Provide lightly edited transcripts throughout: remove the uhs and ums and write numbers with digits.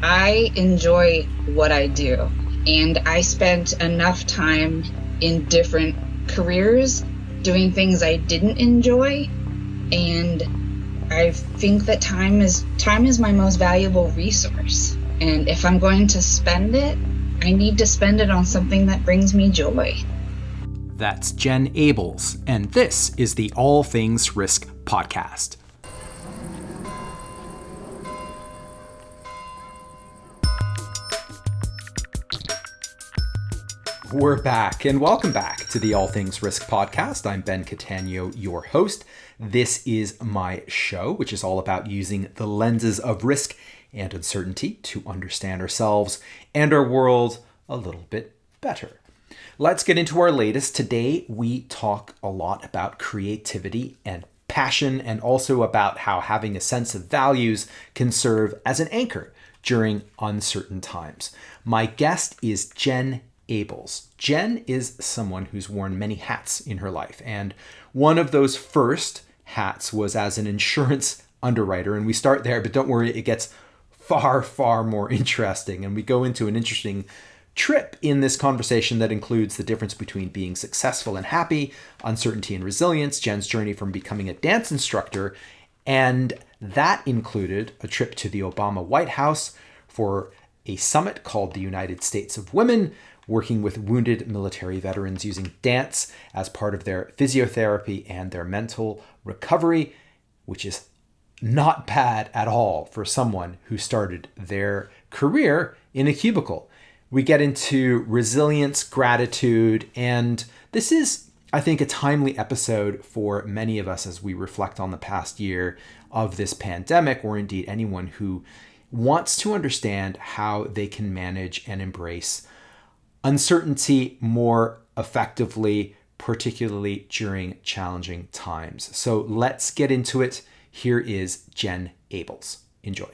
I enjoy what I do, and I spent enough time in different careers doing things I didn't enjoy, and I think that time is my most valuable resource. And if I'm going to spend it, I need to spend it on something that brings me joy. That's Jen Abels, and this is the All Things Risk podcast. We're back, and welcome back to the All Things Risk podcast. I'm Ben Catania, your host. This is my show, which is all about using the lenses of risk and uncertainty to understand ourselves and our world a little bit better. Let's get into our latest. Today, we talk a lot about creativity and passion, and also about how having a sense of values can serve as an anchor during uncertain times. My guest is Jen Abels. Jen is someone who's worn many hats in her life, and one of those first hats was as an insurance underwriter. And we start there, but don't worry, it gets far, far more interesting. And we go into an interesting trip in this conversation that includes the difference between being successful and happy, uncertainty and resilience, Jen's journey from becoming a dance instructor, and that included a trip to the Obama White House for a summit called the United States of Women, working with wounded military veterans using dance as part of their physiotherapy and their mental recovery, which is not bad at all for someone who started their career in a cubicle. We get into resilience, gratitude, and this is, I think, a timely episode for many of us as we reflect on the past year of this pandemic, or indeed anyone who wants to understand how they can manage and embrace uncertainty more effectively, particularly during challenging times. So let's get into it. Here is Jen Abels. Enjoy.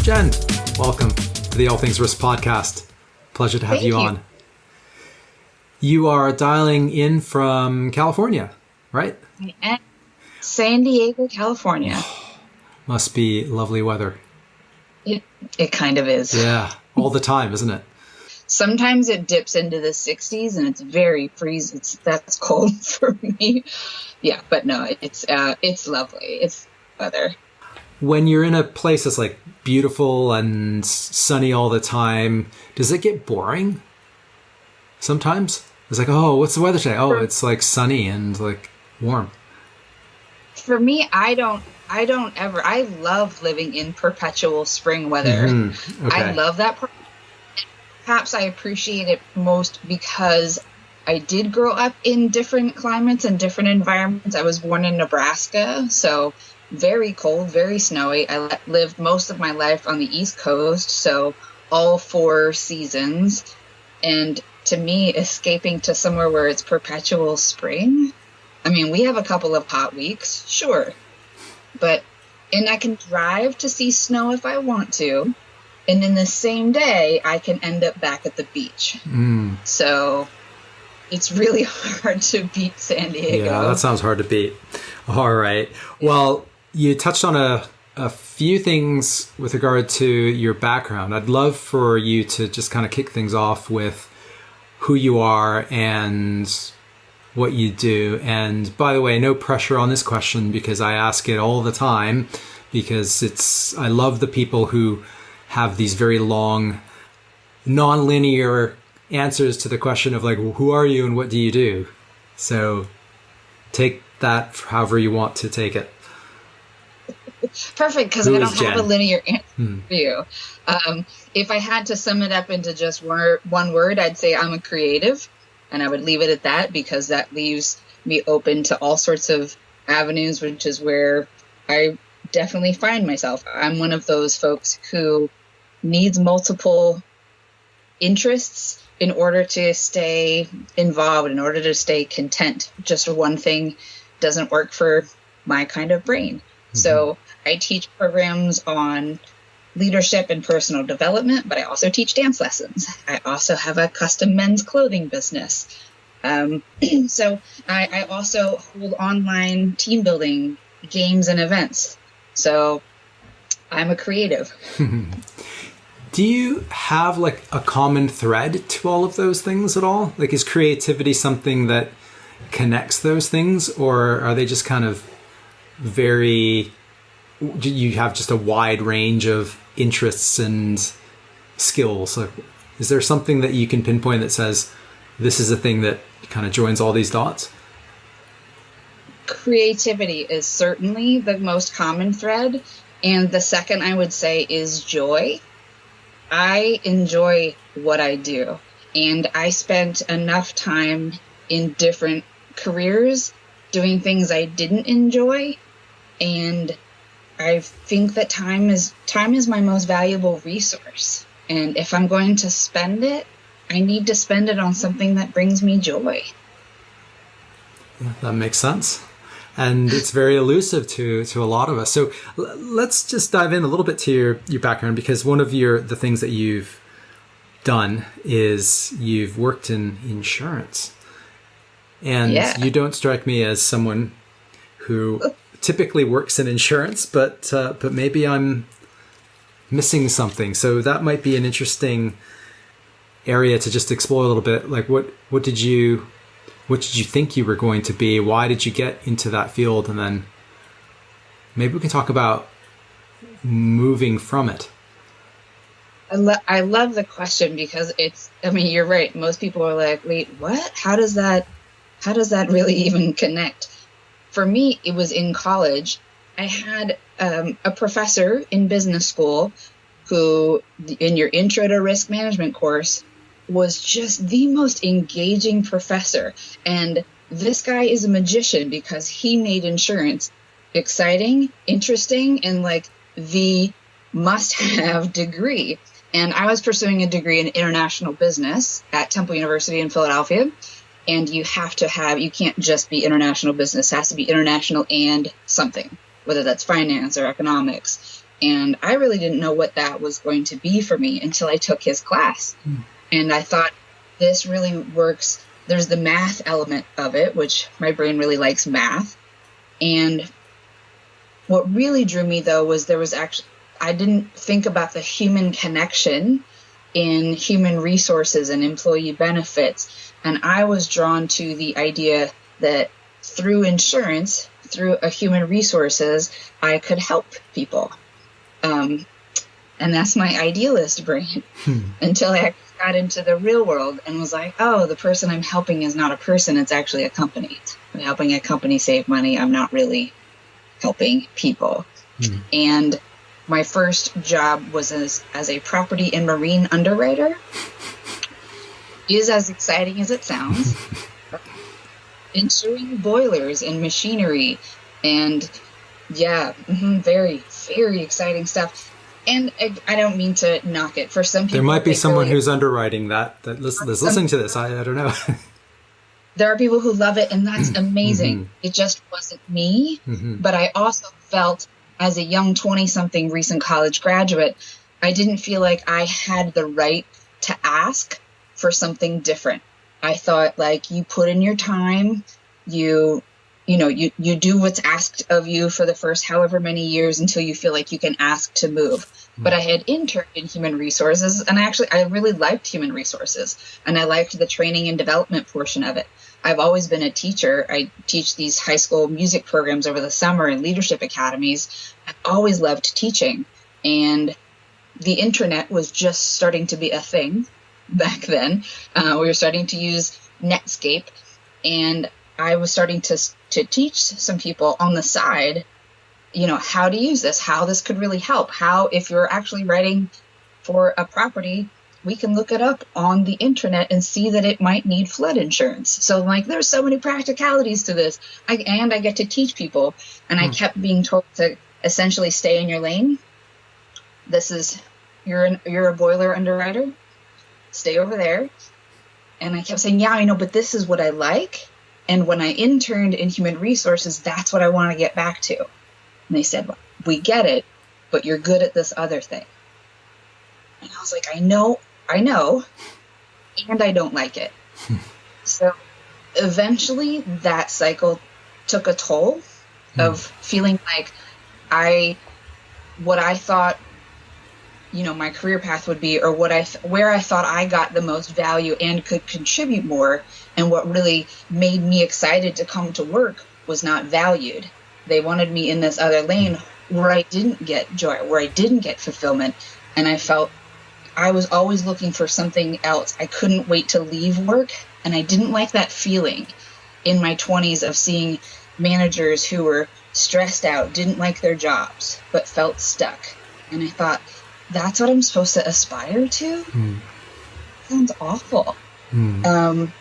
Jen, welcome to the All Things Risk podcast. Pleasure to have you on. You are dialing in from California, right? I am. San Diego, California. Must be lovely weather. It kind of is. Yeah, all the time, isn't it? Sometimes it dips into the 60s and it's very freezing. That's cold for me. Yeah, but no, it's lovely. It's weather. When you're in a place that's like beautiful and sunny all the time, does it get boring? Sometimes it's like, oh, what's the weather today? Oh, it's like sunny and like warm. For me, I love living in perpetual spring weather. Mm-hmm. Okay. I love that part. Perhaps I appreciate it most because I did grow up in different climates and different environments. I was born in Nebraska, so very cold, very snowy. I lived most of my life on the East Coast, so all 4 seasons. And to me, escaping to somewhere where it's perpetual spring, I mean, we have a couple of hot weeks, sure. And I can drive to see snow if I want to. And in the same day, I can end up back at the beach. So it's really hard to beat San Diego. Yeah, that sounds hard to beat. All right. Well, you touched on a few things with regard to your background. I'd love for you to just kind of kick things off with who you are and what you do. And by the way, no pressure on this question because I ask it all the time, because I love the people who have these very long, non-linear answers to the question of like, well, who are you and what do you do? So take that however you want to take it. Perfect, because I don't have a linear answer for you. If I had to sum it up into just one word, I'd say I'm a creative, and I would leave it at that because that leaves me open to all sorts of avenues, which is where I definitely find myself. I'm one of those folks who needs multiple interests in order to stay involved, in order to stay content. Just one thing doesn't work for my kind of brain. Mm-hmm. So I teach programs on leadership and personal development, but I also teach dance lessons. I also have a custom men's clothing business. So I also hold online team building games and events. So I'm a creative. Do you have like a common thread to all of those things at all? Like, is creativity something that connects those things, or are they just kind of you have just a wide range of interests and skills? Like, is there something that you can pinpoint that says this is a thing that kind of joins all these dots? Creativity is certainly the most common thread. And the second I would say is joy. I enjoy what I do. And I spent enough time in different careers doing things I didn't enjoy. And I think that time is my most valuable resource. And if I'm going to spend it, I need to spend it on something that brings me joy. Yeah, that makes sense. And it's very elusive to a lot of us. So let's just dive in a little bit to your background, because one of the things that you've done is you've worked in insurance. And you don't strike me as someone who typically works in insurance, but maybe I'm missing something. So that might be an interesting area to just explore a little bit. Like, what did you think you were going to be? Why did you get into that field? And then maybe we can talk about moving from it. I love the question, because you're right. Most people are like, wait, what? How does that really even connect? For me, it was in college. I had a professor in business school who, in your intro to risk management course, was just the most engaging professor. And this guy is a magician, because he made insurance exciting, interesting, and like the must-have degree. And I was pursuing a degree in international business at Temple University in Philadelphia. And you can't just be international business. It has to be international and something, whether that's finance or economics. And I really didn't know what that was going to be for me until I took his class. And I thought, this really works. There's the math element of it, which my brain really likes math. And what really drew me, though, was I didn't think about the human connection in human resources and employee benefits. And I was drawn to the idea that through insurance, through a human resources, I could help people. And that's my idealist brain until I got into the real world and was like, oh, the person I'm helping is not a person. It's actually a company. I'm helping a company save money. I'm not really helping people. And my first job was as a property and marine underwriter. Is as exciting as it sounds. Insuring boilers and machinery, and very, very exciting stuff. And I don't mean to knock it. For some people, there might be someone who's underwriting that's listening to this. I don't know. There are people who love it, and that's amazing. It just wasn't me. But I also felt, as a young 20-something recent college graduate, I didn't feel like I had the right to ask for something different. I thought, like, you put in your time, you do what's asked of you for the first however many years until you feel like you can ask to move. But I had interned in human resources, and I really liked human resources, and I liked the training and development portion of it. I've always been a teacher. I teach these high school music programs over the summer and leadership academies. I've always loved teaching, and the internet was just starting to be a thing back then. We were starting to use Netscape, and I was starting to teach some people on the side, how to use this, how this could really help, how if you're actually writing for a property, we can look it up on the internet and see that it might need flood insurance. So there's so many practicalities to this. I get to teach people, and I kept being told to essentially stay in your lane. You're a boiler underwriter. Stay over there. And I kept saying, but this is what I like. And when I interned in human resources, that's what I want to get back to. And they said, well, we get it, but you're good at this other thing. And I was like, I know, and I don't like it. So eventually that cycle took a toll of feeling like what I thought, my career path would be, or where I thought I got the most value and could contribute more, and what really made me excited to come to work was not valued. They wanted me in this other lane where I didn't get joy, where I didn't get fulfillment. And I felt I was always looking for something else. I couldn't wait to leave work. And I didn't like that feeling in my 20s of seeing managers who were stressed out, didn't like their jobs, but felt stuck. And I thought, that's what I'm supposed to aspire to? Sounds awful. And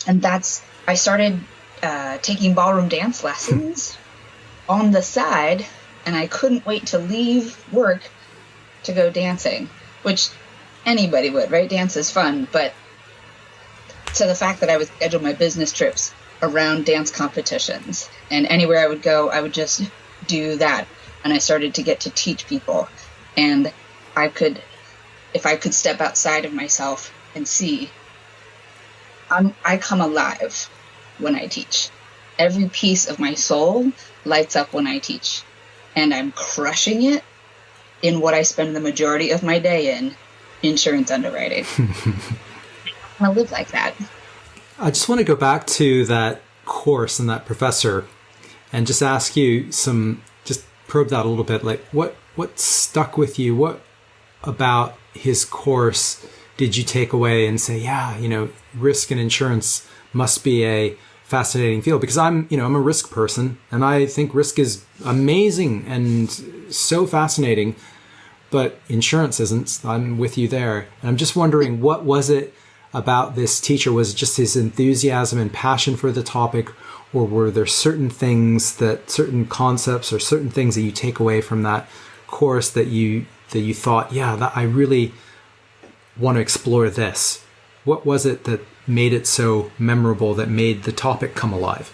I started taking ballroom dance lessons on the side, and I couldn't wait to leave work to go dancing, which anybody would, right? Dance is fun, but to the fact that I would schedule my business trips around dance competitions, and anywhere I would go, I would just do that. And I started to get to teach people, and if I could step outside of myself and see, I come alive when I teach. Every piece of my soul lights up when I teach, and I'm crushing it in what I spend the majority of my day in, insurance underwriting. I live like that. I just want to go back to that course and that professor and just ask you just probe that a little bit. Like what stuck with you? What about his course did you take away and say, yeah, risk and insurance must be a fascinating field? Because I'm a risk person, and I think risk is amazing and so fascinating, but insurance isn't. I'm with you there. And I'm just wondering, what was it about this teacher? Was it just his enthusiasm and passion for the topic, or were there certain concepts or certain things that you take away from that course that you thought, that I really want to explore this? What was it that made it so memorable, that made the topic come alive?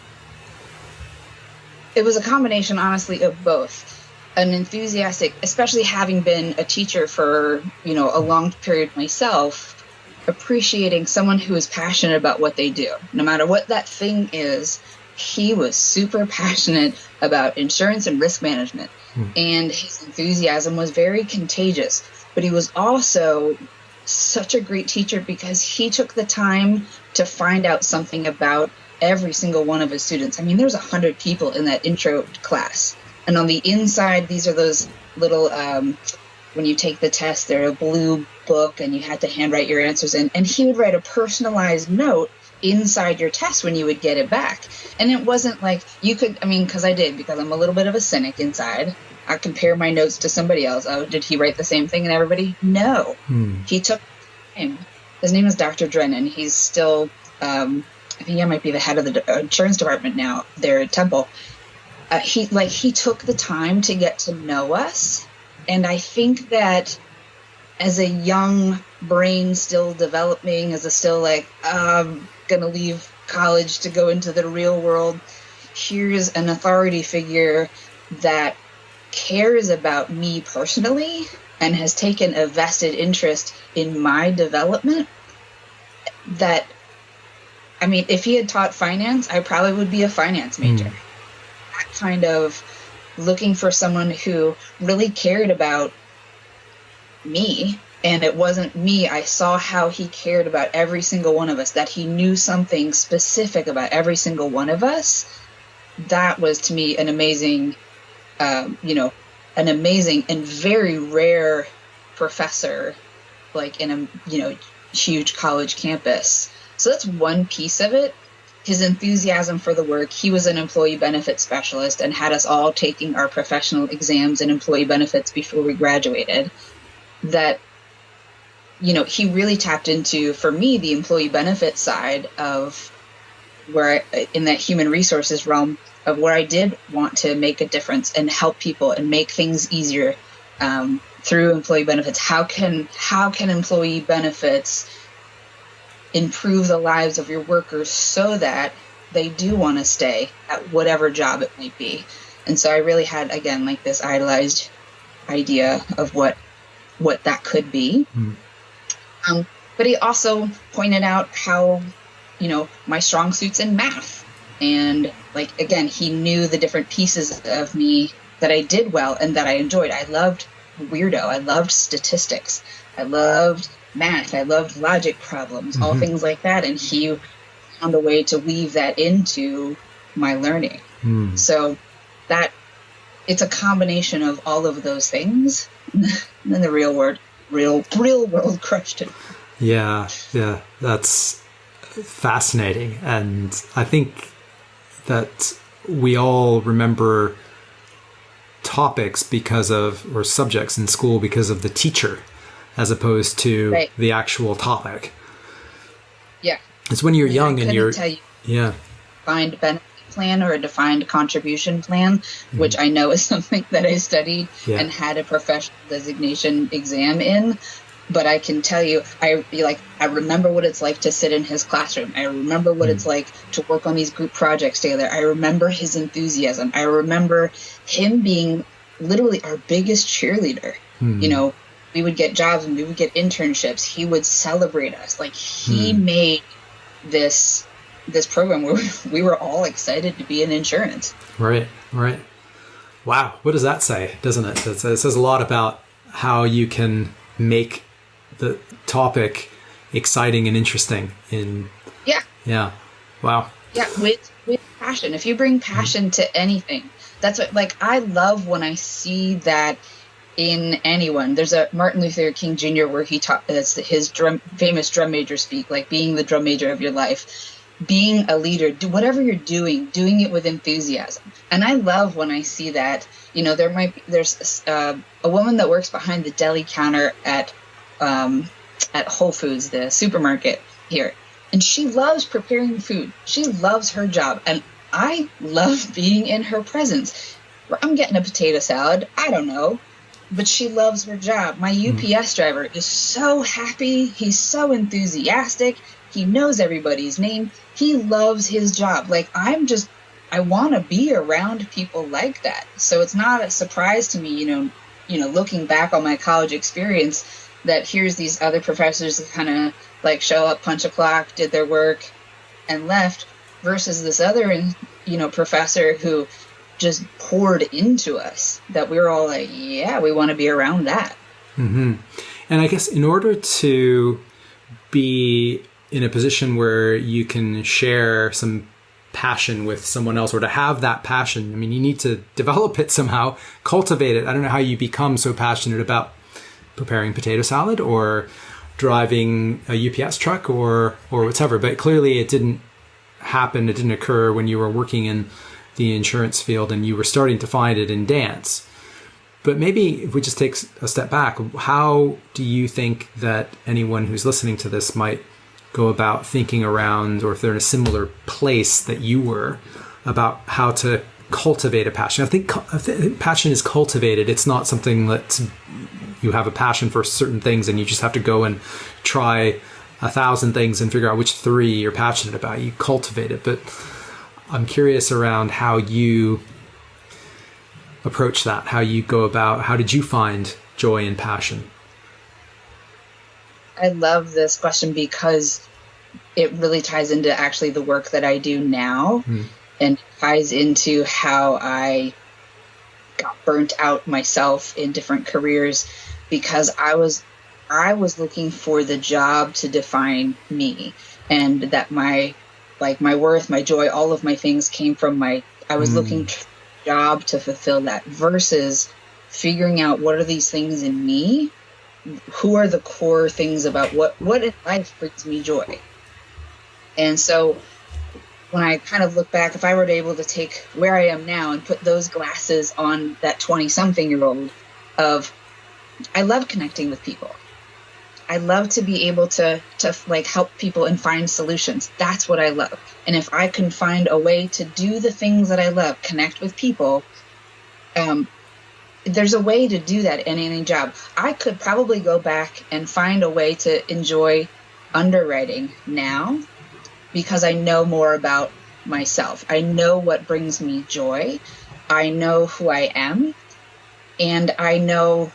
It was a combination, honestly, of both. An enthusiastic, especially having been a teacher for, a long period myself, appreciating someone who is passionate about what they do, no matter what that thing is. He was super passionate about insurance and risk management, and his enthusiasm was very contagious. But he was also such a great teacher because he took the time to find out something about every single one of his students. I mean, there's 100 people in that intro class, and on the inside, these are those little, when you take the test, they're a blue book, and you had to handwrite your answers in, and he would write a personalized note inside your test when you would get it back. And it wasn't like you could, because I'm a little bit of a cynic inside. I compare my notes to somebody else. Oh, did he write the same thing and everybody? No. He took time. His name is Dr. Drennan. He's still, I think he might be the head of the insurance department now there at Temple. He took the time to get to know us. And I think that as a young brain still developing, going to leave college to go into the real world, here's an authority figure that cares about me personally and has taken a vested interest in my development. That, if he had taught finance, I probably would be a finance major. That kind of looking for someone who really cared about me. And it wasn't me. I saw how he cared about every single one of us, that he knew something specific about every single one of us. That was, to me, an amazing and very rare professor, like in a, huge college campus. So that's one piece of it. His enthusiasm for the work. He was an employee benefits specialist and had us all taking our professional exams in employee benefits before we graduated. That, he really tapped into, for me, the employee benefits side of where, in that human resources realm, of where I did want to make a difference and help people and make things easier through employee benefits. How can employee benefits improve the lives of your workers so that they do want to stay at whatever job it might be? And so I really had, again, this idolized idea of what what that could be. But he also pointed out how, my strong suit's in math. And like, again, he knew the different pieces of me that I did well and that I enjoyed. I loved weirdo. I loved statistics. I loved math. I loved logic problems, all things like that. And he found a way to weave that into my learning. So that it's a combination of all of those things. And then the real world crushed it. Yeah, that's fascinating. And I think that we all remember topics or subjects in school because of the teacher, as opposed to the actual topic. Yeah. It's when you're young and you're... Tell you defined benefit plan or a defined contribution plan, which I know is something that I studied and had a professional designation exam in. But I can tell you, I remember what it's like to sit in his classroom. I remember what it's like to work on these group projects together. I remember his enthusiasm. I remember him being literally our biggest cheerleader. We would get jobs and we would get internships. He would celebrate us. Like, he made this program where we were all excited to be in insurance. Right. Wow. What does that say, doesn't it? It says a lot about how you can make the topic exciting and interesting. Yeah. Wow. Yeah, with passion. If you bring passion to anything, that's what, like, I love when I see that in anyone. There's a Martin Luther King Jr. where he taught, that's his famous drum major speak, like being the drum major of your life, being a leader, do whatever you're doing it with enthusiasm. And I love when I see that. There's a woman that works behind the deli counter at Whole Foods, the supermarket here, and she loves preparing food. She loves her job, and I love being in her presence. I'm getting a potato salad, I don't know, but she loves her job. My UPS driver is so happy. He's so enthusiastic. He knows everybody's name. He loves his job. Like, I want to be around people like that. So it's not a surprise to me, looking back on my college experience, that here's these other professors that kind of like show up, punch a clock, did their work, and left, versus this other, professor who just poured into us, that we were all like, yeah, we want to be around that. And I guess in order to be in a position where you can share some passion with someone else, or to have that passion, I mean, you need to develop it somehow, cultivate it. I don't know how you become so passionate about preparing potato salad or driving a UPS truck or whatever, but clearly it didn't happen. It didn't occur when you were working in the insurance field and you were starting to find it in dance. But maybe if we just take a step back, how do you think that anyone who's listening to this might go about thinking around, or if they're in a similar place that you were, about how to cultivate a passion? I think passion is cultivated. It's not something that you have a passion for certain things and you just have to go and try 1,000 things and figure out which 3 you're passionate about. You cultivate it. But I'm curious around how you approach that, how you go about, how did you find joy and passion? I love this question because it really ties into actually the work that I do now, and ties into how I got burnt out myself in different careers, because I was looking for the job to define me, and that my worth, my joy, all of my things came from I was looking for a job to fulfill that, versus figuring out what are these things in me, who are the core things about what in life brings me joy. And so when I kind of look back, if I were able to take where I am now and put those glasses on that 20-something-year-old of, I love connecting with people. I love to be able to like help people and find solutions. That's what I love. And if I can find a way to do the things that I love, connect with people, there's a way to do that in any job. I could probably go back and find a way to enjoy underwriting now, because I know more about myself. I know what brings me joy. I know who I am. And I know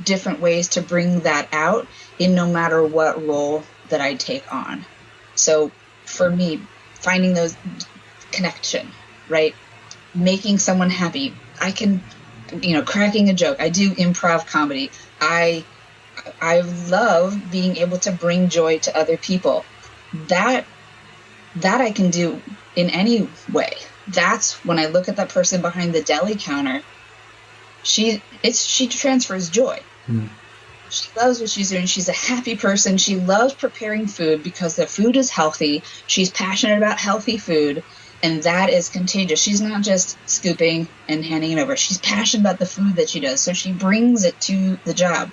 different ways to bring that out in no matter what role that I take on. So for me, finding those connection, right? Making someone happy. I can, cracking a joke. I do improv comedy. I love being able to bring joy to other people. That I can do in any way. That's when I look at that person behind the deli counter. She transfers joy. She loves what she's doing. She's a happy person. She loves preparing food because the food is healthy. She's passionate about healthy food, and that is contagious. She's not just scooping and handing it over. She's passionate about the food that she does, so she brings it to the job.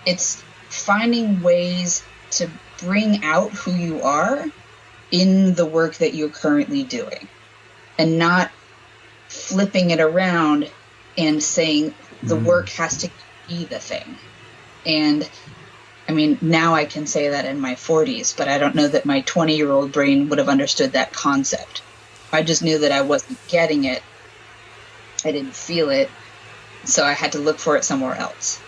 It's finding ways to bring out who you are in the work that you're currently doing, and not flipping it around and saying the work has to be the thing. And I mean, now I can say that in my 40s, but I don't know that my 20-year-old brain would have understood that concept. I just knew that I wasn't getting it. I didn't feel it. So I had to look for it somewhere else.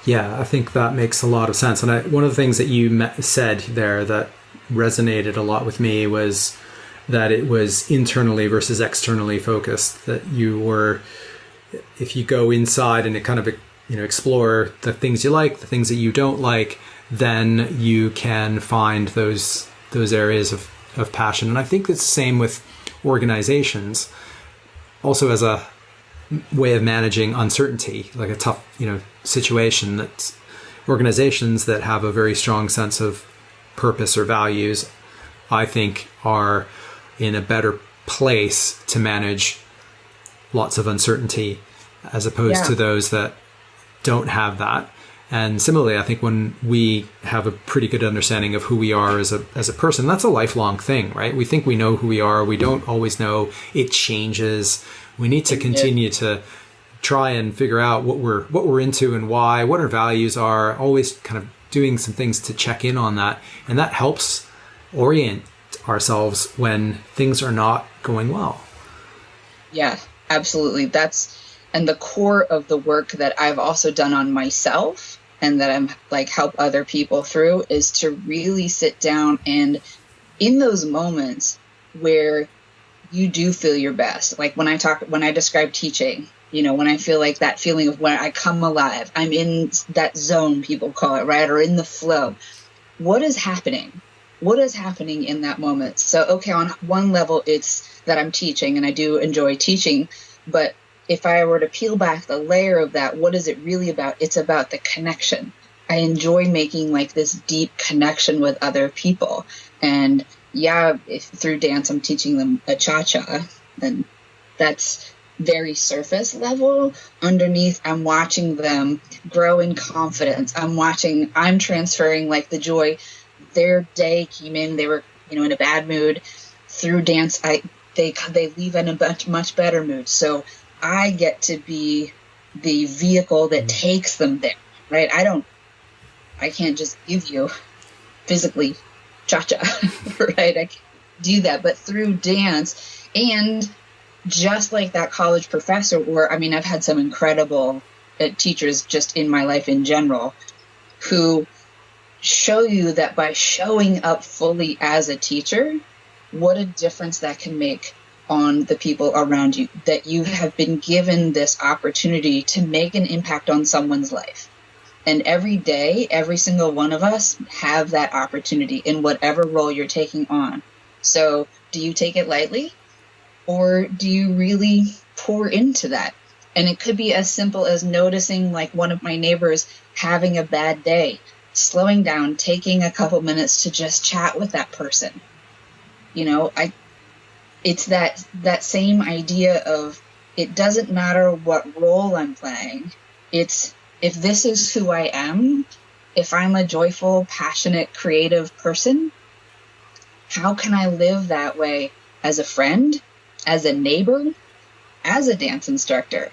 Yeah, I think that makes a lot of sense. And one of the things that you said there that resonated a lot with me was that it was internally versus externally focused, that you were, if you go inside and it kind of, explore the things you like, the things that you don't like, then you can find those areas of passion. And I think it's the same with organizations, also as a way of managing uncertainty, like a tough, situation. That organizations that have a very strong sense of purpose or values, I think, are in a better place to manage lots of uncertainty as opposed to those that don't have that. And similarly, I think when we have a pretty good understanding of who we are as a person, that's a lifelong thing, right? We think we know who we are. We don't always know. It changes. We need to continue to try and figure out what we're into and why, what our values are, always kind of doing some things to check in on that. And that helps orient ourselves when things are not going well. Yeah, absolutely. And the core of the work that I've also done on myself and that I'm help other people through is to really sit down and in those moments where you do feel your best. Like when I describe teaching, when I feel like that feeling of when I come alive, I'm in that zone, people call it, right? Or in the flow. What is happening? What is happening in that moment? So, okay, on one level, it's that I'm teaching and I do enjoy teaching, but if I were to peel back the layer of that, what is it really about? It's about the connection. I enjoy making this deep connection with other people. And through dance, I'm teaching them a cha-cha, and that's very surface level. Underneath, I'm watching them grow in confidence. I'm transferring the joy. Their day came in, they were, in a bad mood. Through dance, they leave in a much better mood. So I get to be the vehicle that takes them there, right? I can't just give you physically cha-cha, right? I can't do that. But through dance, and just like that college professor, I've had some incredible teachers just in my life in general who show you that by showing up fully as a teacher, what a difference that can make on the people around you, that you have been given this opportunity to make an impact on someone's life. And every day, every single one of us have that opportunity in whatever role you're taking on. So do you take it lightly, or do you really pour into that? And it could be as simple as noticing one of my neighbors having a bad day, slowing down, taking a couple minutes to just chat with that person. It's that same idea of, it doesn't matter what role I'm playing. It's, if this is who I am, if I'm a joyful, passionate, creative person, how can I live that way as a friend, as a neighbor, as a dance instructor,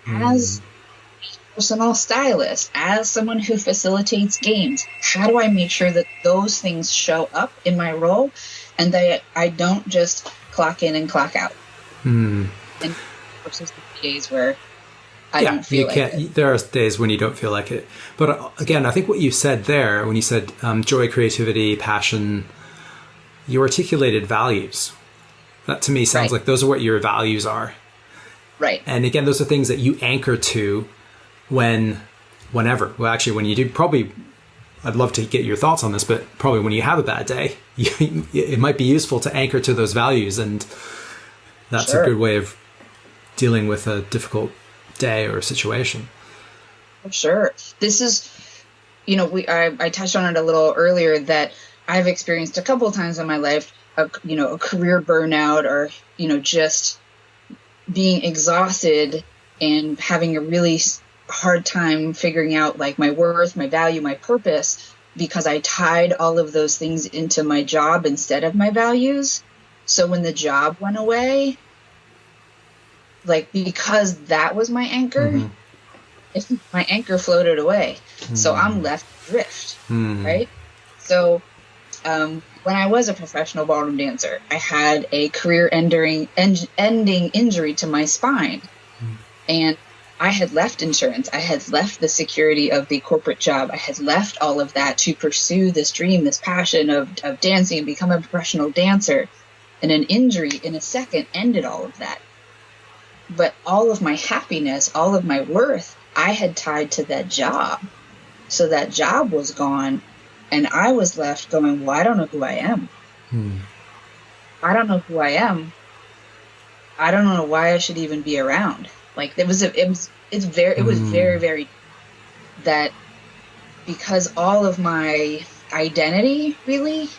as a personal stylist, as someone who facilitates games? How do I make sure that those things show up in my role and that I don't just clock in and clock out? And versus the days where I Yeah, don't you feel like can't. it. There are days when you don't feel like it. But again, I think what you said there, when you said joy, creativity, passion, you articulated values. That to me sounds Right, like those are what your values are. right. And again, those are things that you anchor to whenever. Well, actually, when you do, probably, I'd love to get your thoughts on this, but probably when you have a bad day, it might be useful to anchor to those values. And that's a Sure, good way of dealing with a difficult day or situation. for sure. This is, I touched on it a little earlier that I've experienced a couple of times in my life, a career burnout or, just being exhausted and having a really hard time figuring out like my worth, my value, my purpose, because I tied all of those things into my job instead of my values. So when the job went away, like because that was my anchor, Mm-hmm. my anchor floated away. So I'm Mm-hmm. left adrift, Mm-hmm. right? So when I was a professional ballroom dancer, I had a career-ending injury to my spine. And I had left insurance. I had left the security of the corporate job. I had left all of that to pursue this dream, this passion of dancing and become a professional dancer. And an injury in a second ended all of that. But all of my happiness, all of my worth, I had tied to that job. So that job was gone. And I was left going, well, I don't know who I am. Mm-hmm. I don't know who I am. I don't know why I should even be around. Like it was very, very that because all of my identity really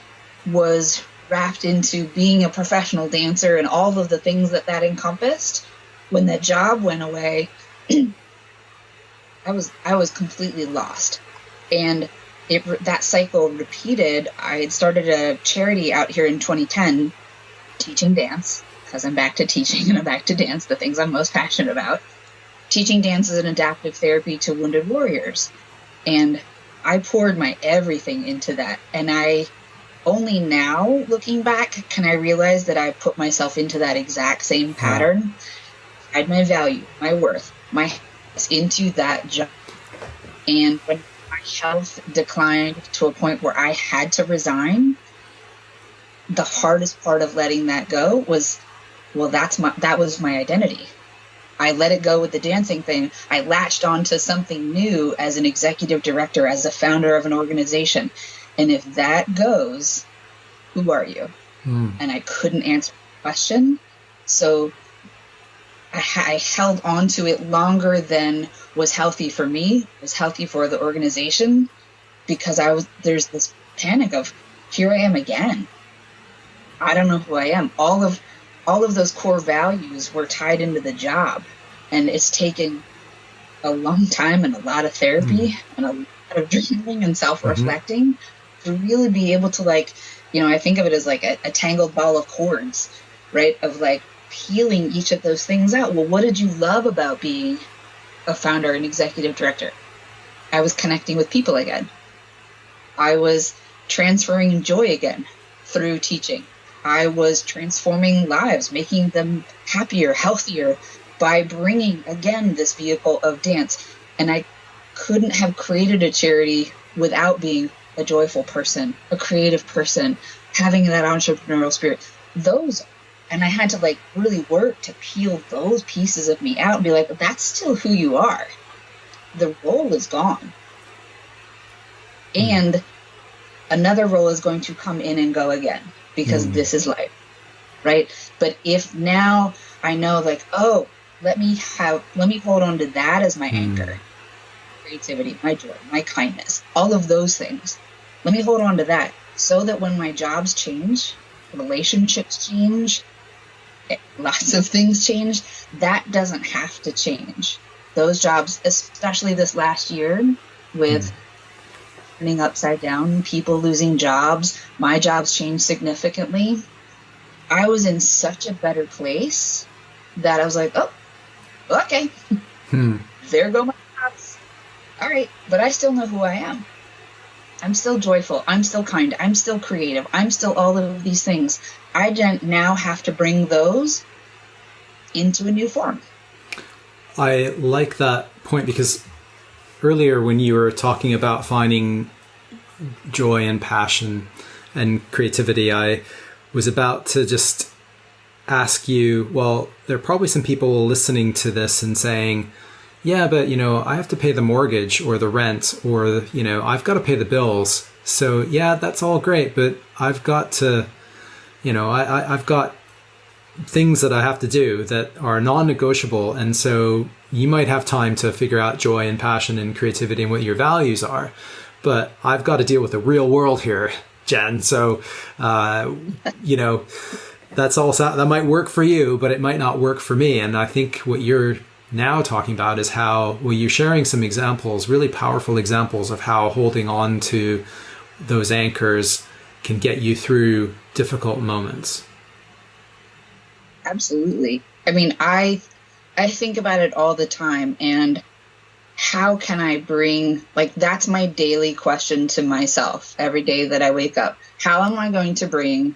was wrapped into being a professional dancer and all of the things that encompassed. When that job went away, I was completely lost. And that cycle repeated. I had started a charity out here in 2010 teaching dance, because I'm back to teaching and I'm back to dance, the things I'm most passionate about. Teaching dance as an adaptive therapy to wounded warriors. And I poured my everything into that. And I only now, looking back, can I realize that I put myself into that exact same Yeah. pattern. I had my value, my worth, my into that job. And when my health declined to a point where I had to resign, the hardest part of letting that go was, well, that was my identity. I let it go with the dancing thing. I latched onto something new as an executive director, as a founder of an organization. And if that goes, who are you? And I couldn't answer the question. So I held on to it longer than was healthy for me, was healthy for the organization, because there's this panic of, here I am again. I don't know who I am. All of those core values were tied into the job. And it's taken a long time and a lot of therapy and a lot of journaling and self-reflecting to really be able to, like, I think of it as like a tangled ball of cords, right? Of like peeling each of those things out. Well, what did you love about being a founder and executive director? I was connecting with people again. I was transferring joy again through teaching. I was transforming lives, making them happier, healthier by bringing, again, this vehicle of dance. And I couldn't have created a charity without being a joyful person, a creative person, having that entrepreneurial spirit. And I had to like really work to peel those pieces of me out and be like, that's still who you are. The role is gone. And another role is going to come in and go again, because this is life, right? But if now I know, like, oh, let me hold on to that as my anchor. Creativity, my joy, my kindness, all of those things. Let me hold on to that so that when my jobs change, relationships change, lots of things change, that doesn't have to change. Those jobs, especially this last year with turning upside down, people losing jobs, my jobs changed significantly. I was in such a better place that I was like, oh, okay, there go my jobs. All right, but I still know who I am. I'm still joyful. I'm still kind. I'm still creative. I'm still all of these things. I now have to bring those into a new form. I like that point because earlier when you were talking about finding joy and passion and creativity, I was about to just ask you, well, there are probably some people listening to this and saying, yeah, but, I have to pay the mortgage or the rent or, I've got to pay the bills. So, yeah, that's all great, but I've got to, I've got things that I have to do that are non-negotiable. And so you might have time to figure out joy and passion and creativity and what your values are. But I've got to deal with the real world here, Jen. So, that's all, that might work for you, but it might not work for me. And I think what you're now talking about is how, well, you're sharing some examples, really powerful examples of how holding on to those anchors can get you through difficult moments. Absolutely. I mean, I think about it all the time, and how can I bring, that's my daily question to myself every day that I wake up. How am I going to bring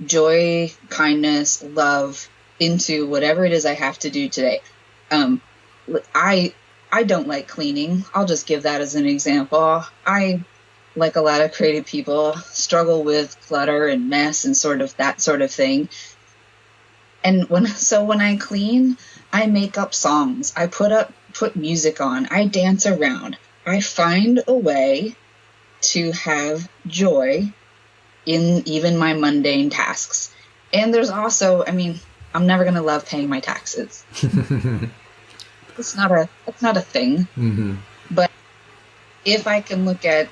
joy, kindness, love into whatever it is I have to do today? I don't like cleaning. I'll just give that as an example. I, like a lot of creative people, struggle with clutter and mess and sort of that sort of thing. And when I clean, I make up songs. I put music on. I dance around. I find a way to have joy in even my mundane tasks. And there's also, I'm never going to love paying my taxes. It's not a thing. Mm-hmm. But if I can look at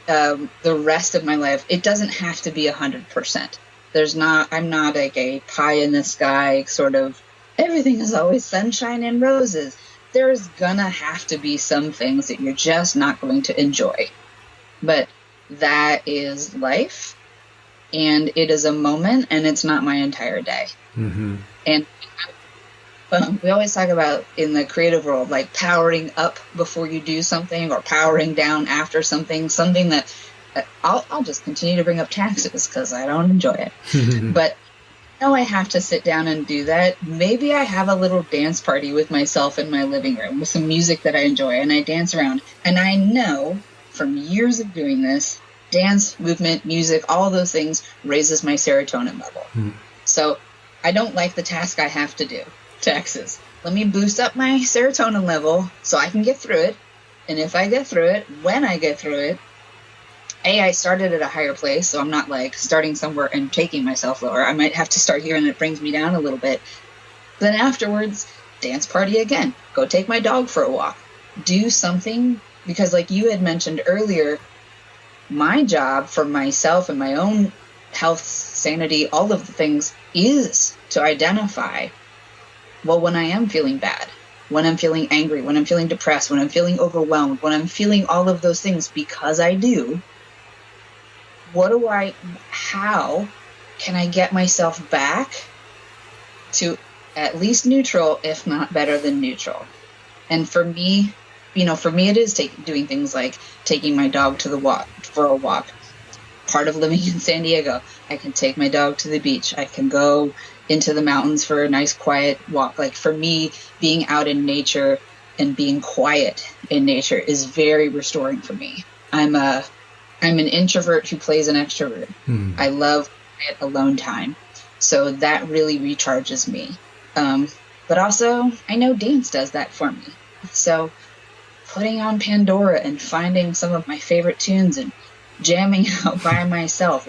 the rest of my life, it doesn't have to be 100%. I'm not like a pie in the sky sort of, everything is always sunshine and roses. There's gonna have to be some things that you're just not going to enjoy. But that is life, and it is a moment, and it's not my entire day. Mm-hmm. And we always talk about in the creative world, like powering up before you do something or powering down after something that I'll just continue to bring up taxes because I don't enjoy it. But I have to sit down and do that. Maybe I have a little dance party with myself in my living room with some music that I enjoy, and I dance around. And I know from years of doing this, dance, movement, music, all those things raises my serotonin level. So I don't like the task I have to do, taxes. Let me boost up my serotonin level so I can get through it. And if I get through it, when I get through it, I started at a higher place, so I'm not like starting somewhere and taking myself lower. I might have to start here and it brings me down a little bit. Then afterwards, dance party again. Go take my dog for a walk. Do something, because like you had mentioned earlier, my job for myself and my own health, sanity, all of the things is to identify, well, when I am feeling bad, when I'm feeling angry, when I'm feeling depressed, when I'm feeling overwhelmed, when I'm feeling all of those things, because I do, how can I get myself back to at least neutral, if not better than neutral? And for me, it is doing things like taking my dog for a walk. Part of living in San Diego, I can take my dog to the beach. I can go into the mountains for a nice quiet walk. Like for me, being out in nature and being quiet in nature is very restoring for me. I'm an introvert who plays an extrovert. I love quiet alone time. So that really recharges me. But also, I know dance does that for me. So putting on Pandora and finding some of my favorite tunes and jamming out by myself.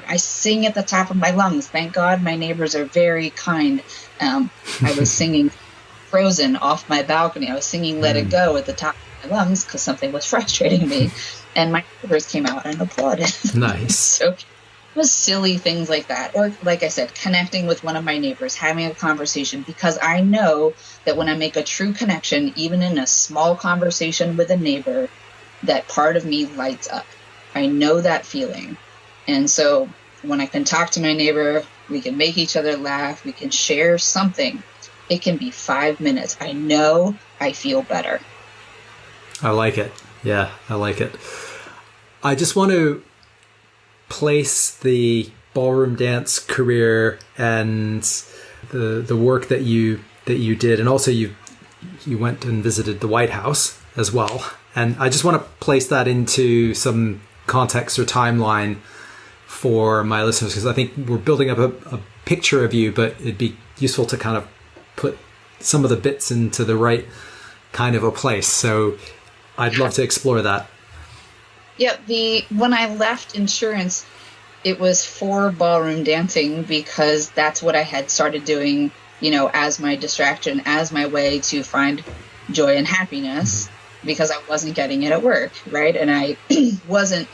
I sing at the top of my lungs. Thank God my neighbors are very kind. I was singing Frozen off my balcony. I was singing Let It Go at the top of my lungs because something was frustrating me. And my neighbors came out and applauded. Nice. So it was silly things like that. Or like I said, connecting with one of my neighbors, having a conversation, because I know that when I make a true connection, even in a small conversation with a neighbor, that part of me lights up. I know that feeling. And so when I can talk to my neighbor, we can make each other laugh, we can share something. It can be 5 minutes. I know I feel better. I like it. Yeah, I like it. I just want to place the ballroom dance career and the work that you did, and also you've you went and visited the White House as well. And I just want to place that into some context or timeline for my listeners, because I think we're building up a picture of you, but it'd be useful to kind of put some of the bits into the right kind of a place. So I'd love to explore that. Yeah, when I left insurance, it was for ballroom dancing because that's what I had started doing, as my distraction, as my way to find joy and happiness, because I wasn't getting it at work, right? And I wasn't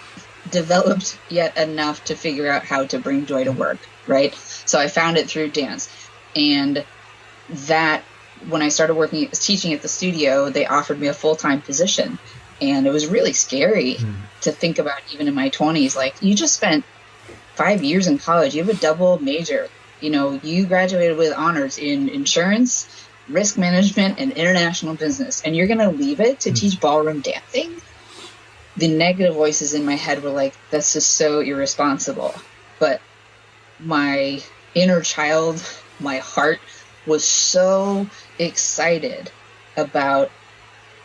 developed yet enough to figure out how to bring joy to work, right? So I found it through dance. And that, when I started teaching at the studio, they offered me a full-time position. And it was really scary to think about, even in my 20s. Like, you just spent 5 years in college. You have a double major. You graduated with honors in insurance, risk management, and international business. And you're going to leave it to teach ballroom dancing? The negative voices in my head were like, that's just so irresponsible. But my inner child, my heart, was so excited about,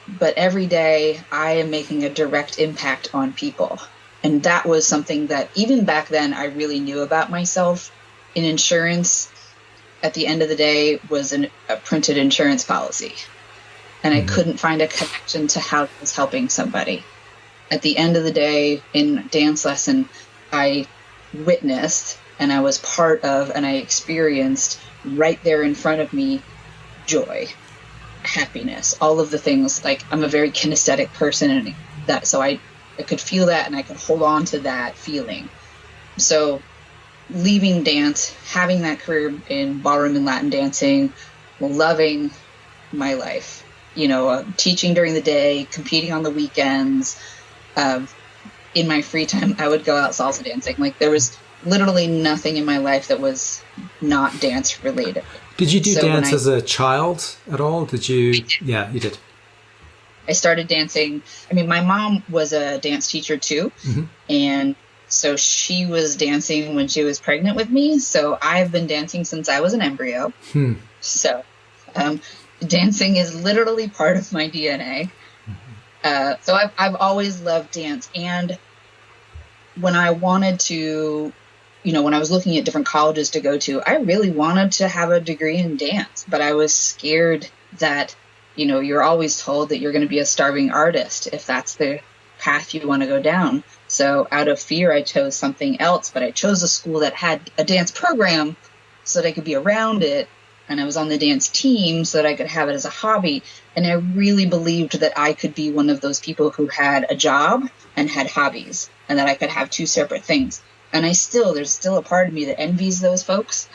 but every day I am making a direct impact on people. And that was something that even back then I really knew about myself. In insurance, at the end of the day, was a printed insurance policy. And I couldn't find a connection to how it was helping somebody. At the end of the day, in dance lesson, I witnessed and I was part of and I experienced right there in front of me joy, happiness, all of the things. Like, I'm a very kinesthetic person, and so I could feel that and I could hold on to that feeling. So leaving dance, having that career in ballroom and Latin dancing, loving my life, teaching during the day, competing on the weekends. In my free time, I would go out salsa dancing. Like, there was literally nothing in my life that was not dance related. Did you do dance as a child at all? Did you? Yeah, you did. I started dancing. I mean, my mom was a dance teacher too. And so she was dancing when she was pregnant with me. So I've been dancing since I was an embryo. So dancing is literally part of my DNA. So I've always loved dance. And when I wanted to, when I was looking at different colleges to go to, I really wanted to have a degree in dance, but I was scared that, you're always told that you're going to be a starving artist if that's the path you want to go down. So out of fear, I chose something else, but I chose a school that had a dance program so that I could be around it. And I was on the dance team so that I could have it as a hobby. And I really believed that I could be one of those people who had a job and had hobbies, and that I could have two separate things. And there's still a part of me that envies those folks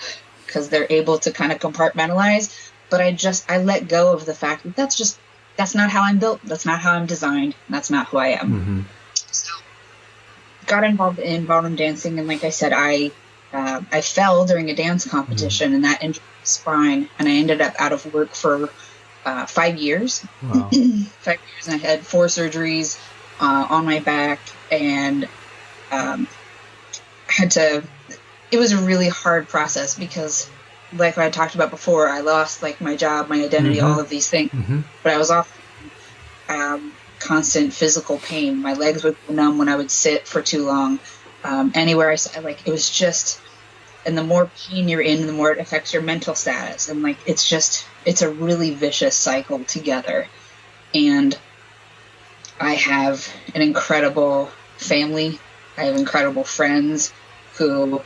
because they're able to kind of compartmentalize. But I let go of the fact that that's not how I'm built. That's not how I'm designed. That's not who I am. So got involved in ballroom dancing. And like I said, I fell during a dance competition and that injured my spine. And I ended up out of work for 5 years. Wow. 5 years. And I had 4 surgeries on my back, and it was a really hard process because, like I talked about before, I lost like my job, my identity, all of these things. But I was off constant physical pain. My legs would go numb when I would sit for too long. Anywhere I sat, like, it was just, and the more pain you're in, the more it affects your mental status. And like, it's a really vicious cycle together. And I have an incredible family. I have incredible friends who,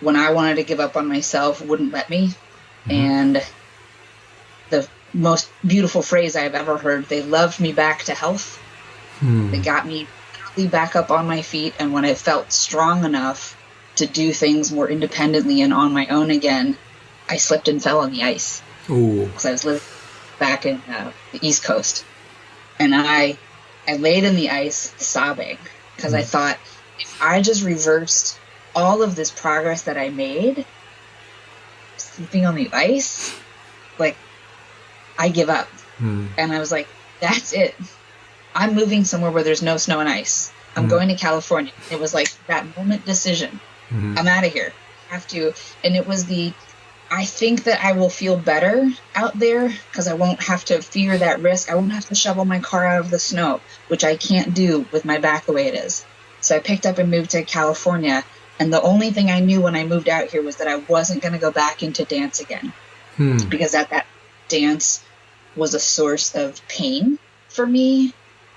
when I wanted to give up on myself, wouldn't let me. And the most beautiful phrase I've ever heard, they loved me back to health. They got me back up on my feet. And when I felt strong enough to do things more independently and on my own again, I slipped and fell on the ice. Because I was living back in the East Coast. And I laid in the ice sobbing because I thought, if I just reversed all of this progress that I made, sleeping on the ice, like, I give up. And I was like, that's it. I'm moving somewhere where there's no snow and ice. I'm going to California. It was like that moment decision. I'm out of here. I have to. And it was I think that I will feel better out there because I won't have to fear that risk. I won't have to shovel my car out of the snow, which I can't do with my back the way it is. So I picked up and moved to California. And the only thing I knew when I moved out here was that I wasn't going to go back into dance again, because that dance was a source of pain for me.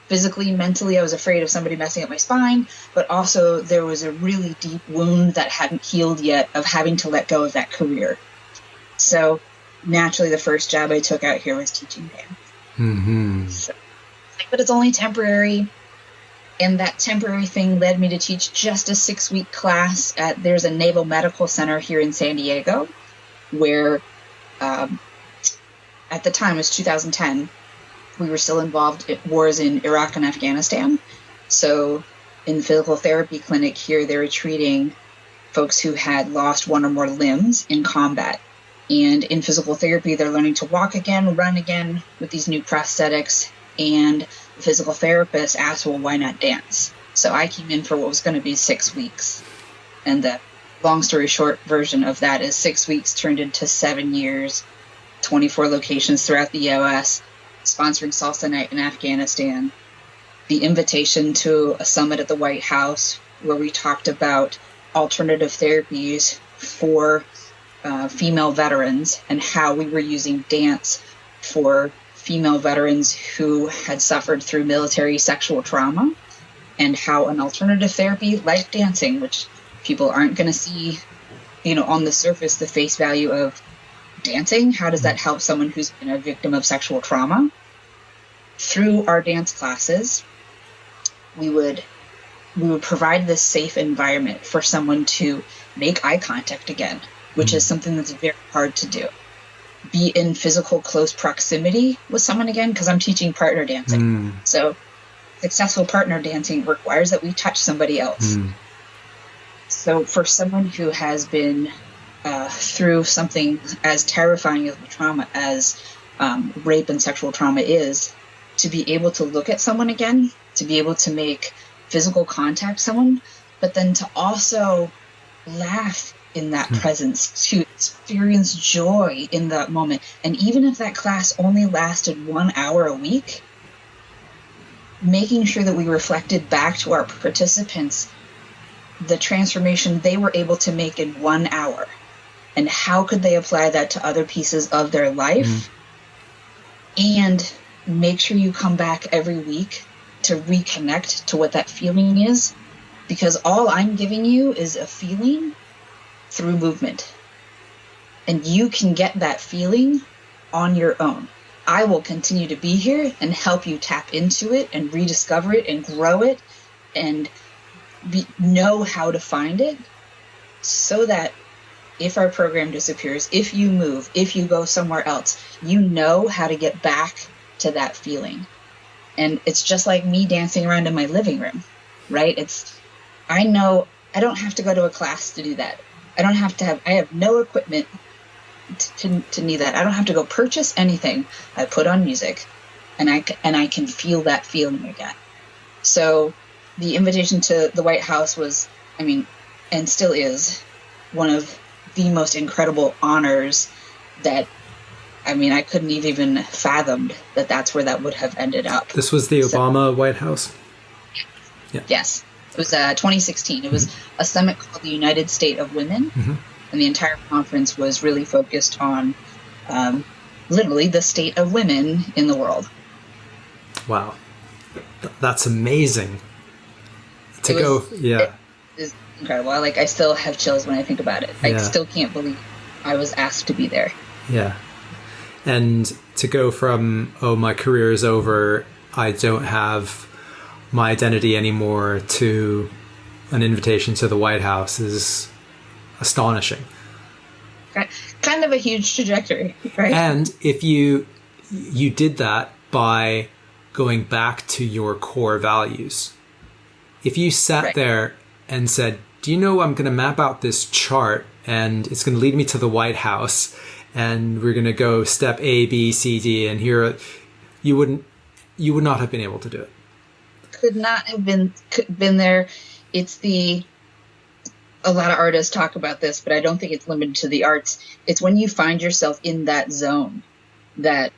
Physically, mentally, I was afraid of somebody messing up my spine, but also there was a really deep wound that hadn't healed yet of having to let go of that career. So naturally, the first job I took out here was teaching dance. So, but it's only temporary. And that temporary thing led me to teach just a 6-week class there's a Naval Medical Center here in San Diego, where at the time, it was 2010, we were still involved in wars in Iraq and Afghanistan. So in the physical therapy clinic here, they were treating folks who had lost one or more limbs in combat. And in physical therapy, they're learning to walk again, run again with these new prosthetics. And the physical therapist asked, well, why not dance? So I came in for what was going to be 6 weeks. And the long story short version of that is 6 weeks turned into 7 years, 24 locations throughout the US, sponsoring Salsa Night in Afghanistan, the invitation to a summit at the White House where we talked about alternative therapies for female veterans and how we were using dance for female veterans who had suffered through military sexual trauma, and how an alternative therapy like dancing, which people aren't going to see, on the surface, the face value of dancing, how does that help someone who's been a victim of sexual trauma? Through our dance classes, we would provide this safe environment for someone to make eye contact again, which is something that's very hard to do. Be in physical close proximity with someone again, because I'm teaching partner dancing. So successful partner dancing requires that we touch somebody else. So for someone who has been through something as terrifying of a trauma as rape and sexual trauma is, to be able to look at someone again, to be able to make physical contact with someone, but then to also laugh in that presence, to experience joy in that moment. And even if that class only lasted 1 hour a week, making sure that we reflected back to our participants the transformation they were able to make in 1 hour, and how could they apply that to other pieces of their life, and make sure you come back every week to reconnect to what that feeling is, because all I'm giving you is a feeling through movement, and you can get that feeling on your own. I will continue to be here and help you tap into it and rediscover it and grow it and know how to find it, so that if our program disappears, if you move, if you go somewhere else, you know how to get back to that feeling. And it's just like me dancing around in my living room, right? I know I don't have to go to a class to do that. I have no equipment to need that. I don't have to go purchase anything. I put on music and I can feel that feeling again. So the invitation to the White House was, and still is, one of the most incredible honors that, I couldn't have even fathomed that that's where that would have ended up. This was the Obama White House? Yeah. Yes. It was 2016. It was a summit called the United State of Women. And the entire conference was really focused on literally the state of women in the world. Wow. That's amazing. It is incredible. I still have chills when I think about it. I still can't believe I was asked to be there. Yeah. And to go from, my career is over, I don't have my identity anymore, to an invitation to the White House is astonishing. Kind of a huge trajectory, right? And if you did that by going back to your core values, if you sat there and said, do you know, I'm going to map out this chart and it's going to lead me to the White House and we're going to go step A, B, C, D, and here, you would not have been able to do it. Could not have been there. It's a lot of artists talk about this, but I don't think it's limited to the arts. It's when you find yourself in that zone, that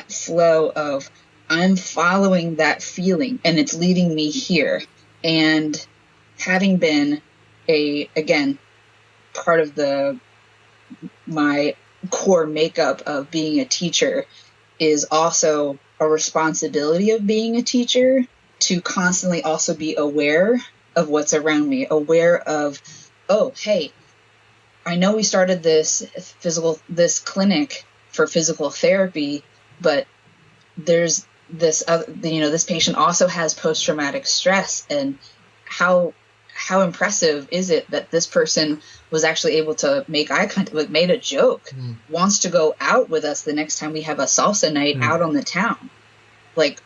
flow of, I'm following that feeling and it's leading me here. And having been again, part of my core makeup of being a teacher is also a responsibility of being a teacher to constantly also be aware of what's around me, aware of, oh, hey, I know we started this clinic for physical therapy, but there's this this patient also has post-traumatic stress, and how impressive is it that this person was actually able to make eye contact, made a joke, wants to go out with us the next time we have a salsa night out on the town. Like,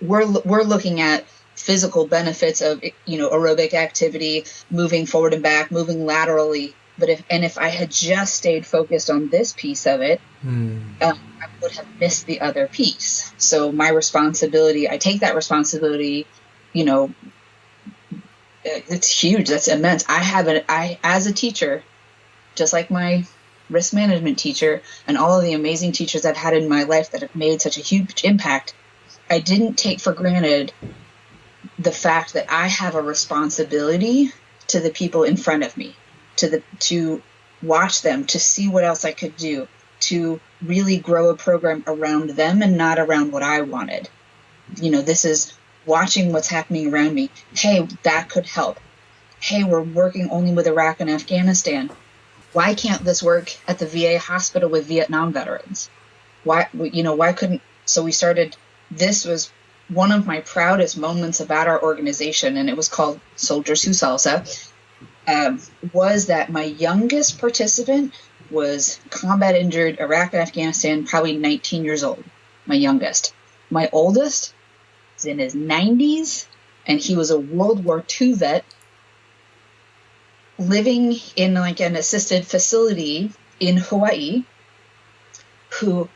we're looking at physical benefits of, aerobic activity, moving forward and back, moving laterally. But if I had just stayed focused on this piece of it, I would have missed the other piece. So my responsibility, I take that responsibility, it's huge. That's immense. I, as a teacher, just like my risk management teacher and all of the amazing teachers I've had in my life that have made such a huge impact, I didn't take for granted the fact that I have a responsibility to the people in front of me, to watch them, to see what else I could do, to really grow a program around them and not around what I wanted. This is watching what's happening around me. Hey, that could help. Hey, we're working only with Iraq and Afghanistan. Why can't this work at the VA hospital with Vietnam veterans? Why couldn't, so we started, this was one of my proudest moments about our organization, and it was called Soldiers Who Salsa, was that my youngest participant was combat injured, Iraq and Afghanistan, probably 19 years old, my youngest. My oldest is in his 90s, and he was a World War II vet living in like an assisted facility in Hawaii, who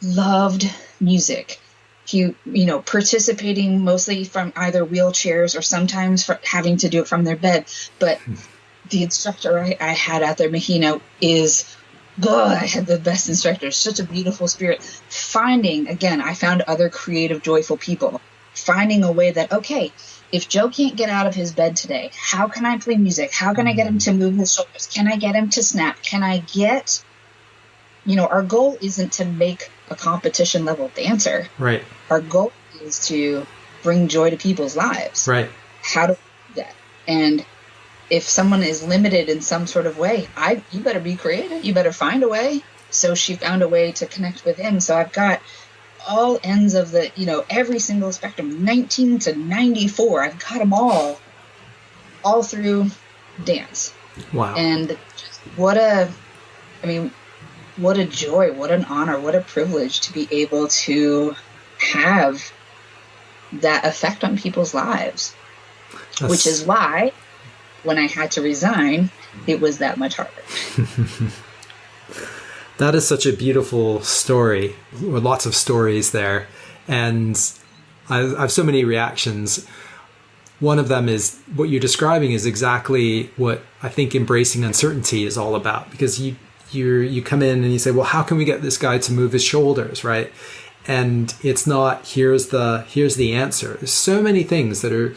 loved music. He, participating mostly from either wheelchairs or sometimes having to do it from their bed. But the instructor I had out there, Mahina, I had the best instructor, such a beautiful spirit. I found other creative, joyful people, finding a way that, okay, if Joe can't get out of his bed today, how can I play music? How can I get him to move his shoulders? Can I get him to snap? Can I get, our goal isn't to make a competition level dancer. Right. Our goal is to bring joy to people's lives. Right. How do we do that? And if someone is limited in some sort of way, you better be creative. You better find a way. So she found a way to connect with him. So I've got all ends of the, every single spectrum, 19 to 94. I've got them all through dance. Wow. And what a joy, what an honor, what a privilege to be able to have that effect on people's lives. Which is why when I had to resign, it was that much harder. That is such a beautiful story, with lots of stories there. And I have so many reactions. One of them is what you're describing is exactly what I think embracing uncertainty is all about, because you come in and you say, well, how can we get this guy to move his shoulders, right? And it's not, here's the answer. There's so many things that are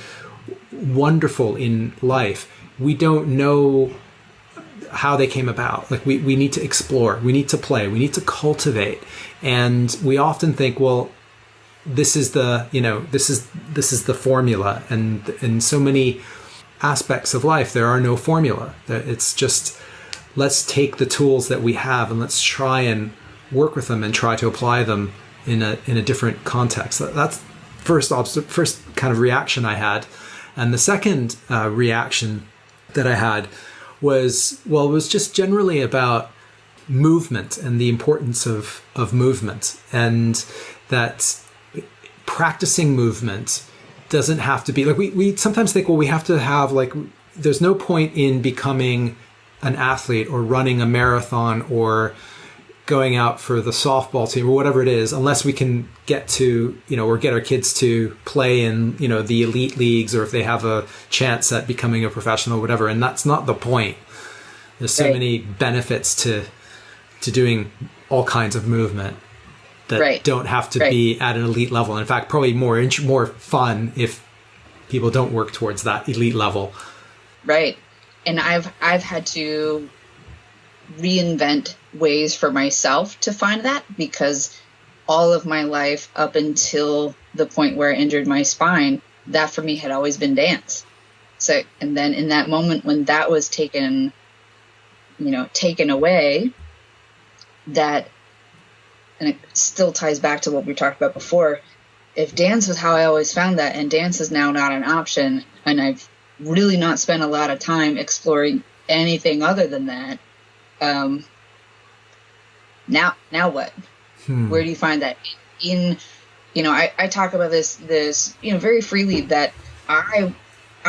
wonderful in life. We don't know how they came about. Like we need to explore, we need to play, we need to cultivate. And we often think, well, this is the formula. And in so many aspects of life, there are no formula. It's just, let's take the tools that we have and let's try and work with them and try to apply them in a different context. That's first kind of reaction I had. And the second reaction that I had was just generally about movement and the importance of movement, and that practicing movement doesn't have to be like, we sometimes think, well, we have to have, like, there's no point in becoming an athlete or running a marathon or going out for the softball team or whatever it is, unless we can get to, or get our kids to play in, the elite leagues, or if they have a chance at becoming a professional or whatever. And that's not the point. There's so many benefits to doing all kinds of movement that don't have to be at an elite level. And in fact, probably more fun if people don't work towards that elite level. Right. And I've had to reinvent ways for myself to find that, because all of my life up until the point where I injured my spine, that for me had always been dance. So, and then in that moment when that was taken away, that, and it still ties back to what we talked about before, if dance was how I always found that, and dance is now not an option, and I've really not spent a lot of time exploring anything other than that, now what? Where do you find that? I talk about this very freely, that I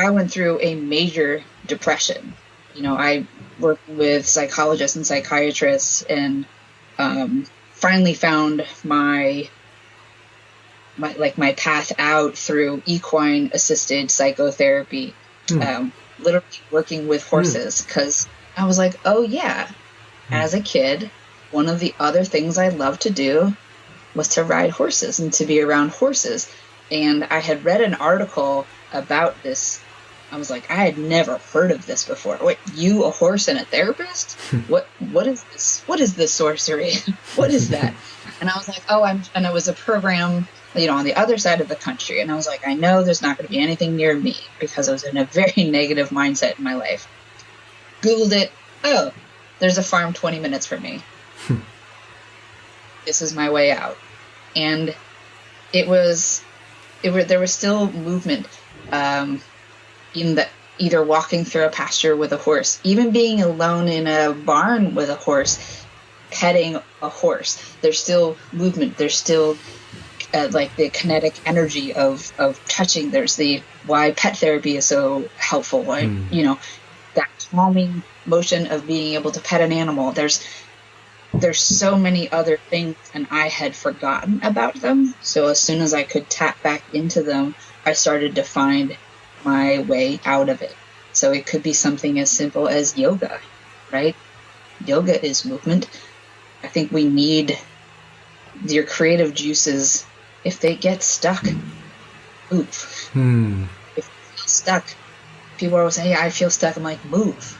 went through a major depression. I worked with psychologists and psychiatrists, and finally found my path out through equine assisted psychotherapy, literally working with horses, because I was like, oh yeah, as a kid, one of the other things I loved to do was to ride horses and to be around horses. And I had read an article about this. I was like, I had never heard of this before. Wait, you, a horse and a therapist? What is this? What is this sorcery? What is that? And I was like, and it was a program, on the other side of the country. And I was like, I know there's not going to be anything near me, because I was in a very negative mindset in my life. Googled it. Oh, there's a farm 20 minutes from me. This is my way out. And there was still movement, in the either walking through a pasture with a horse, even being alone in a barn with a horse, petting a horse. There's still movement. There's still the kinetic energy of touching. There's why pet therapy is so helpful. That calming motion of being able to pet an animal. There's so many other things, and I had forgotten about them. So as soon as I could tap back into them, I started to find my way out of it. So it could be something as simple as yoga, right? Yoga is movement. I think we need your creative juices. If they get stuck, oof. If you feel stuck, people always say, hey, I feel stuck. I'm like, move,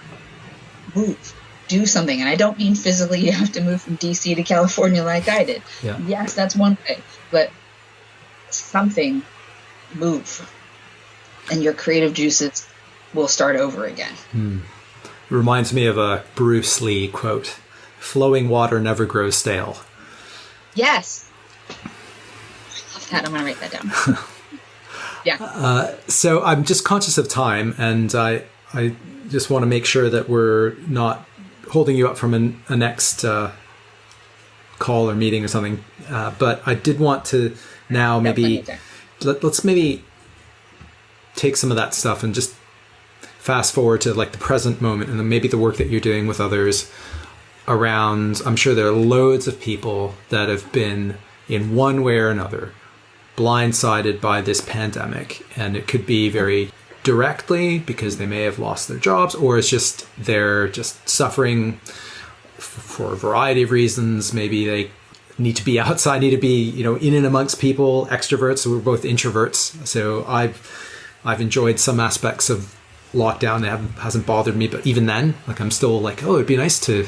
do something. And I don't mean physically you have to move from DC to California like I did. Yeah. Yes, that's one thing, but something, move, and your creative juices will start over again. It reminds me of a Bruce Lee quote: flowing water never grows stale. Yes. I love that. I'm going to write that down. Yeah. So I'm just conscious of time, and I just want to make sure that we're not holding you up from a next call or meeting or something. But I did want to now let's maybe take some of that stuff and just fast forward to the present moment, and then maybe the work that you're doing with others around. I'm sure there are loads of people that have been, in one way or another, blindsided by this pandemic, and it could be very directly because they may have lost their jobs, or it's just they're just suffering for a variety of reasons. Maybe they need to be outside, need to be in and amongst people, extroverts. So we're both introverts, so I've enjoyed some aspects of lockdown. It hasn't bothered me, but even then, I'm still like, oh, it'd be nice to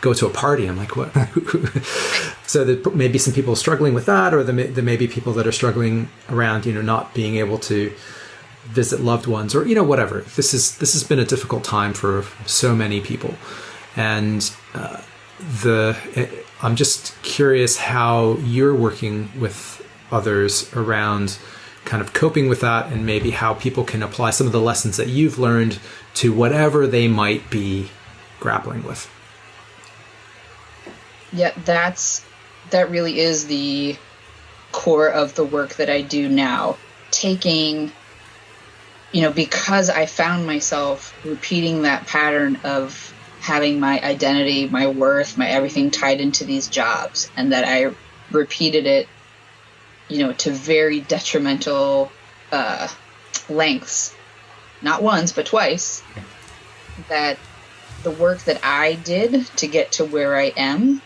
go to a party. I'm like, what? So there may be some people struggling with that, or there may be people that are struggling around, not being able to visit loved ones, or whatever. This has been a difficult time for so many people, and I'm just curious how you're working with others around kind of coping with that, and maybe how people can apply some of the lessons that you've learned to whatever they might be grappling with. Yeah, that really is the core of the work that I do now. Taking, because I found myself repeating that pattern of having my identity, my worth, my everything tied into these jobs, and that I repeated it, to very detrimental lengths, not once, but twice, that the work that I did to get to where I am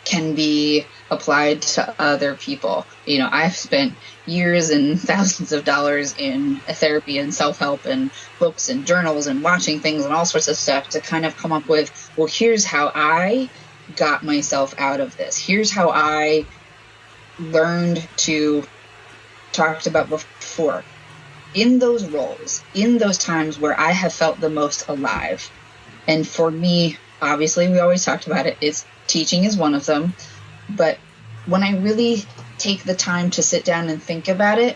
can be applied to other people. I've spent years and thousands of dollars in therapy and self-help and books and journals and watching things and all sorts of stuff to kind of come up with, well, here's how I got myself out of this. Here's how I learned to, talked about before, in those roles, in those times where I have felt the most alive. And for me, obviously, we always talked about it, teaching is one of them. But when I really take the time to sit down and think about it,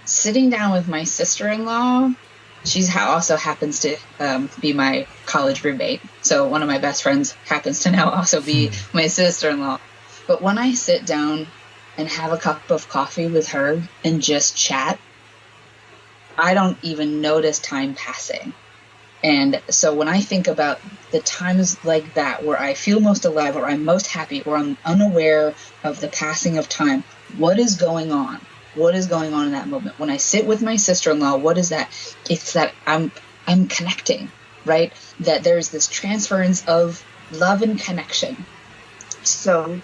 sitting down with my sister-in-law, she's also happens to be my college roommate. So one of my best friends happens to now also be my sister-in-law. But when I sit down and have a cup of coffee with her and just chat, I don't even notice time passing. And so when I think about the times like that where I feel most alive, or I'm most happy, or I'm unaware of the passing of time, what is going on? What is going on in that moment? When I sit with my sister-in-law, what is that? It's that I'm connecting, right? That there's this transference of love and connection. So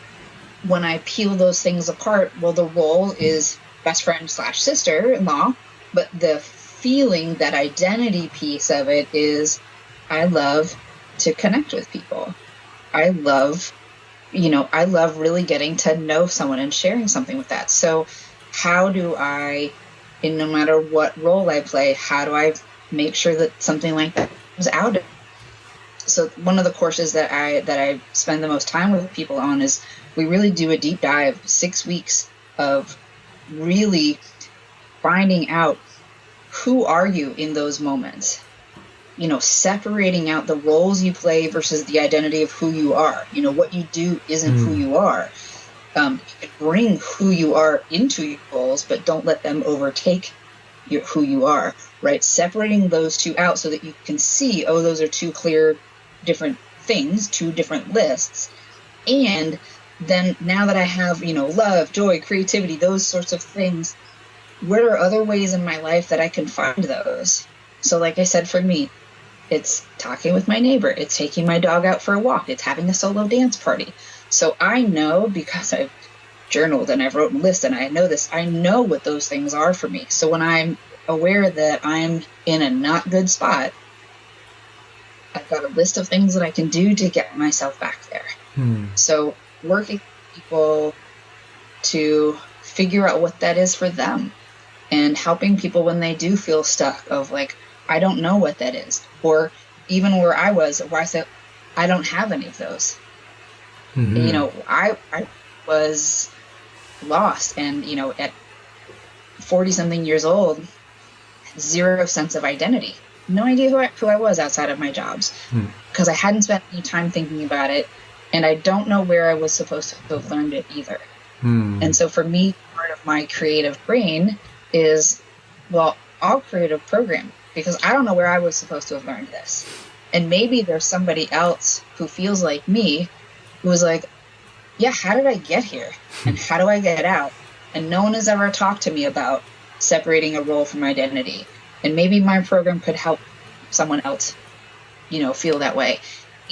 when I peel those things apart, well, the role is best friend / sister-in-law, but the feeling, that identity piece of it is, I love to connect with people. I love really getting to know someone and sharing something with that. So how do I, in no matter what role I play, how do I make sure that something like that comes out? So one of the courses that I spend the most time with people on is, we really do a deep dive, 6 weeks of really finding out, who are you in those moments? Separating out the roles you play versus the identity of who you are. What you do isn't who you are. You can bring who you are into your roles, but don't let them overtake who you are, right? Separating those two out so that you can see, oh, those are two clear different things, two different lists. And then now that I have, love, joy, creativity, those sorts of things, what are other ways in my life that I can find those? So like I said, for me, it's talking with my neighbor. It's taking my dog out for a walk. It's having a solo dance party. So I know, because I've journaled and I've written lists and I know this, I know what those things are for me. So when I'm aware that I'm in a not good spot, I've got a list of things that I can do to get myself back there. So working with people to figure out what that is for them, and helping people when they do feel stuck of like, I don't know what that is. Or even where I was, where I said, I don't have any of those. I was lost, and, at 40 something years old, zero sense of identity. No idea who I was outside of my jobs, because I hadn't spent any time thinking about it. And I don't know where I was supposed to have learned it either. And so for me, part of my creative brain is, well, I'll create a program, because I don't know where I was supposed to have learned this. And maybe there's somebody else who feels like me, who was like, yeah, how did I get here? And how do I get out? And no one has ever talked to me about separating a role from identity. And maybe my program could help someone else, feel that way.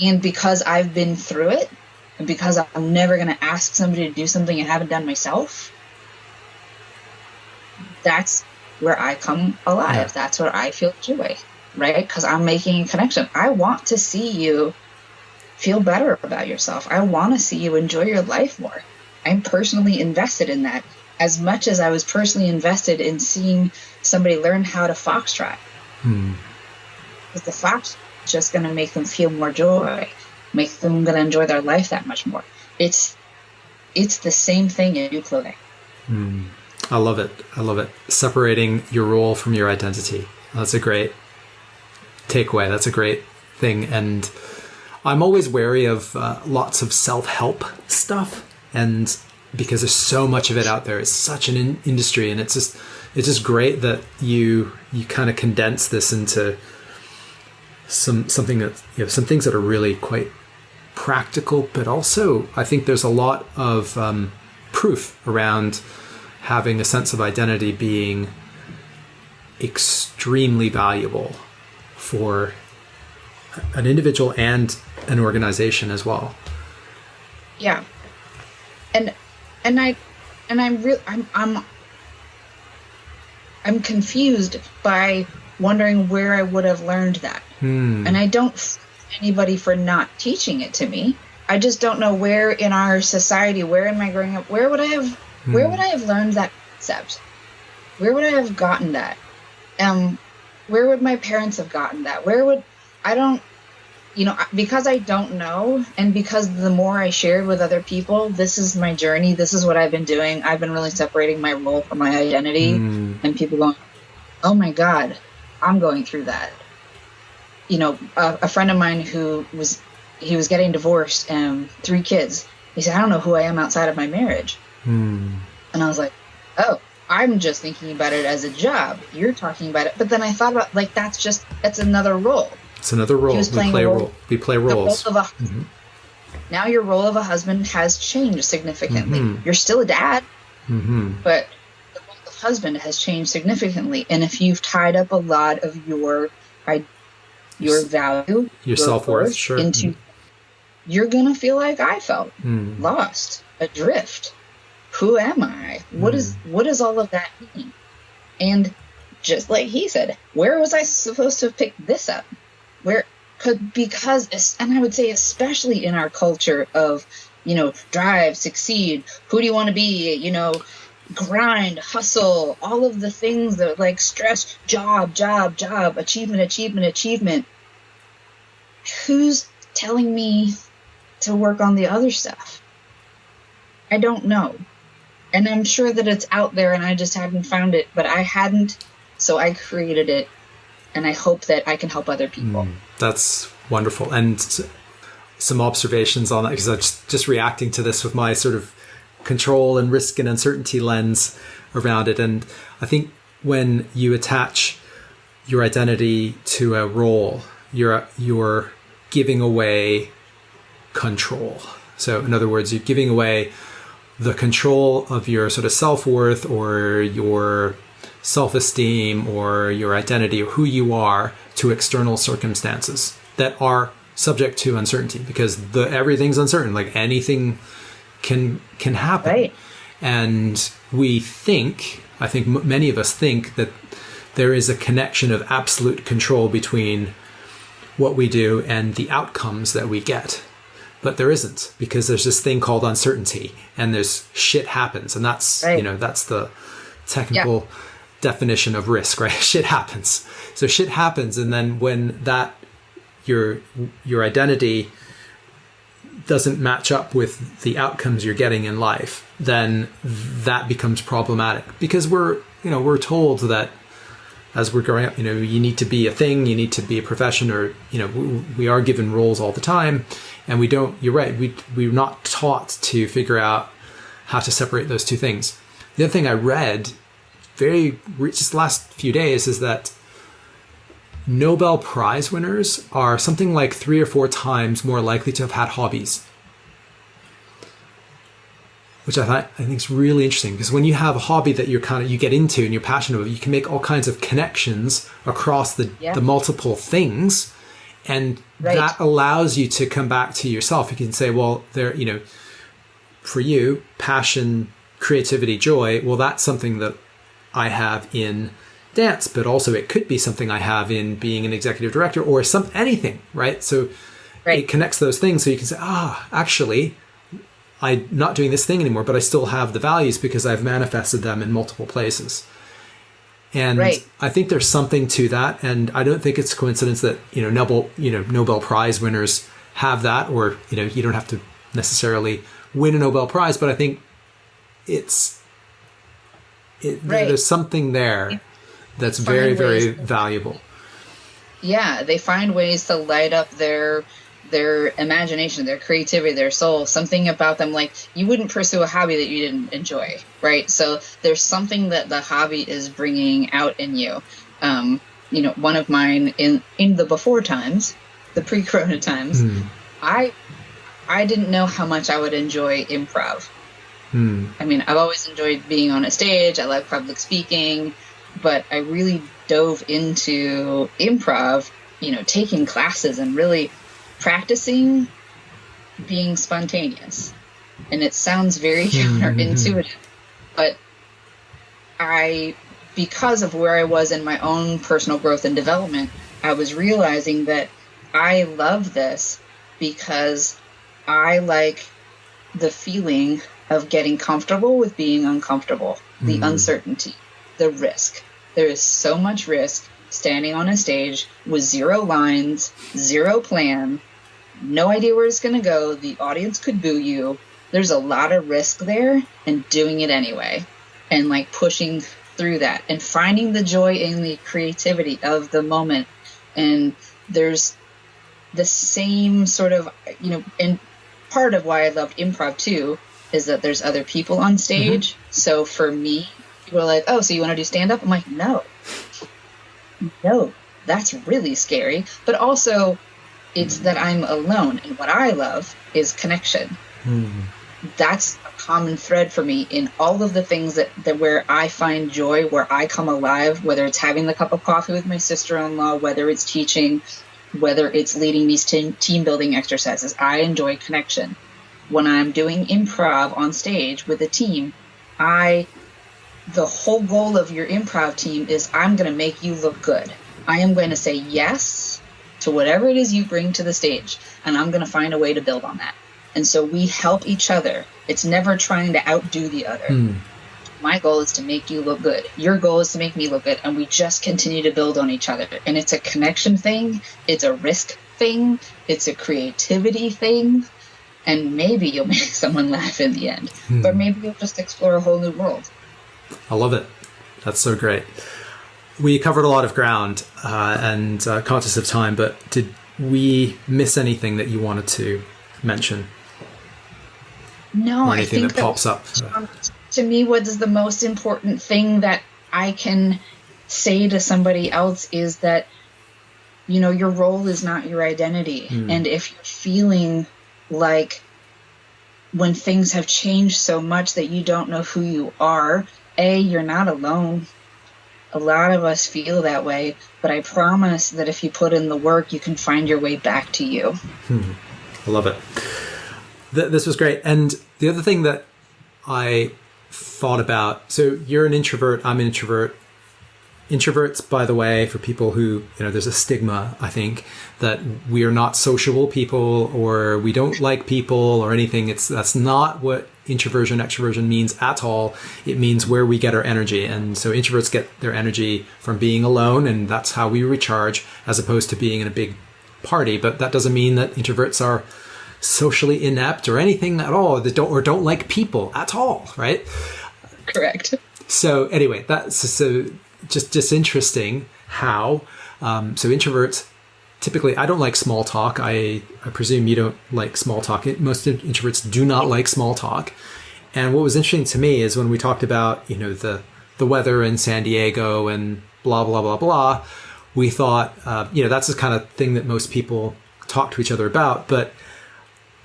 And because I've been through it, and because I'm never going to ask somebody to do something I haven't done myself, that's where I come alive. Yeah. That's where I feel joy, right? Because I'm making a connection. I want to see you feel better about yourself. I want to see you enjoy your life more. I'm personally invested in that, as much as I was personally invested in seeing somebody learn how to foxtrot. Because the fox is just going to make them feel more joy, make them going to enjoy their life that much more. It's the same thing in new clothing. I love it. I love it. Separating your role from your identity. That's a great takeaway. That's a great thing. And I'm always wary of lots of self-help stuff. And because there's so much of it out there, it's such an industry. And it's just great that you kind of condense this into some things that are really quite practical, but also I think there's a lot of proof around having a sense of identity being extremely valuable for an individual and an organization as well. Yeah. I'm confused by wondering where I would have learned that. And I don't fault anybody for not teaching it to me. I just don't know where in our society, where in my growing up, where would I have learned that concept? Where would I have gotten that? Where would my parents have gotten that? Because I don't know, and because the more I shared with other people, this is my journey, this is what I've been doing, I've been really separating my role from my identity, and people going, oh my God, I'm going through that. A friend of mine he was getting divorced, 3 kids. He said, I don't know who I am outside of my marriage. And I was like, oh, I'm just thinking about it as a job. You're talking about it. But then I thought about, that's another role. It's another role. We play roles. Now your role of a husband has changed significantly. You're still a dad, but the role of husband has changed significantly. And if you've tied up a lot of your value, your self-worth, sure, into, you're going to feel like I felt, lost, adrift. Who am I? What does all of that mean? And just like he said, where was I supposed to have picked this up? Because I would say especially in our culture of, drive, succeed, who do you want to be, grind, hustle, all of the things that like stress, job, achievement. Who's telling me to work on the other stuff? I don't know. And I'm sure that it's out there and I just hadn't found it, but I hadn't, so I created it. And I hope that I can help other people. That's wonderful. And some observations on that, because I'm just reacting to this with my sort of control and risk and uncertainty lens around it. And I think when you attach your identity to a role, you're giving away control. So in other words, you're giving away the control of your sort of self-worth or your self-esteem or your identity or who you are to external circumstances that are subject to uncertainty, because everything's uncertain. Like anything can happen. Right. And I think many of us think that there is a connection of absolute control between what we do and the outcomes that we get. But there isn't, because there's this thing called uncertainty, and there's shit happens. And that's, that's the technical definition of risk, right? Shit happens. So shit happens. And then when your identity doesn't match up with the outcomes you're getting in life, then that becomes problematic, because we're told that as we're growing up, you need to be a thing, you need to be a profession, or, we are given roles all the time, and you're right, we're not taught to figure out how to separate those two things. The other thing I read just the last few days is that Nobel Prize winners are something like 3 or 4 times more likely to have had hobbies, which I think is really interesting, because when you have a hobby that you get into and you're passionate about, you can make all kinds of connections across the multiple things, and that allows you to come back to yourself. You can say, well, for you, passion, creativity, joy, well, that's something that I have in dance, but also it could be something I have in being an executive director or anything, right? So it connects those things. So you can say, actually, I'm not doing this thing anymore, but I still have the values because I've manifested them in multiple places. And I think there's something to that. And I don't think it's a coincidence that, Nobel Prize winners have that, or, you don't have to necessarily win a Nobel Prize, but I think there's something there that's very, very valuable. Yeah, they find ways to light up their imagination, their creativity, their soul, something about them. Like, you wouldn't pursue a hobby that you didn't enjoy, right? So there's something that the hobby is bringing out in you. one of mine in the before times, the pre-corona times, I didn't know how much I would enjoy improv. I mean, I've always enjoyed being on a stage. I love public speaking, but I really dove into improv, taking classes and really practicing being spontaneous. And it sounds very counterintuitive, but because of where I was in my own personal growth and development, I was realizing that I love this because I like the feeling of getting comfortable with being uncomfortable, the uncertainty, the risk. There is so much risk standing on a stage with 0 lines, 0 plan, no idea where it's going to go. The audience could boo you. There's a lot of risk there, and doing it anyway, and like pushing through that and finding the joy in the creativity of the moment. And there's the same sort of, and part of why I loved improv too is that there's other people on stage. So for me, people are like, oh, so you want to do stand up? I'm like, no, that's really scary. But also it's that I'm alone. And what I love is connection. That's a common thread for me in all of the things that where I find joy, where I come alive, whether it's having the cup of coffee with my sister-in-law, whether it's teaching, whether it's leading these team building exercises. I enjoy connection. When I'm doing improv on stage with a team, the whole goal of your improv team is I'm going to make you look good. I am going to say yes to whatever it is you bring to the stage, and I'm going to find a way to build on that. And so we help each other. It's never trying to outdo the other. My goal is to make you look good. Your goal is to make me look good. And we just continue to build on each other. And it's a connection thing. It's a risk thing. It's a creativity thing. And maybe you'll make someone laugh in the end. But maybe you'll just explore a whole new world. I love it. That's so great. We covered a lot of ground and conscious of time, but did we miss anything that you wanted to mention? No, or anything I think that pops up? To me, what is the most important thing that I can say to somebody else is that, your role is not your identity. And if you're feeling like when things have changed so much that you don't know who you are, you're not alone. A lot of us feel that way, but I promise that if you put in the work, you can find your way back to you. I love it. This was great. And the other thing that I thought about, so you're an introvert, I'm an introvert. Introverts, by the way, for people who, there's a stigma, I think, that we are not sociable people or we don't like people or anything. That's not what introversion, extroversion means at all. It means where we get our energy. And so introverts get their energy from being alone, and that's how we recharge, as opposed to being in a big party. But that doesn't mean that introverts are socially inept or anything at all. They don't like people at all, right? Correct. So anyway, that's so just interesting how so introverts typically, I don't like small talk. I presume you don't like small talk. Most introverts do not like small talk. And what was interesting to me is when we talked about the weather in San Diego and blah blah blah blah, we thought that's the kind of thing that most people talk to each other about. But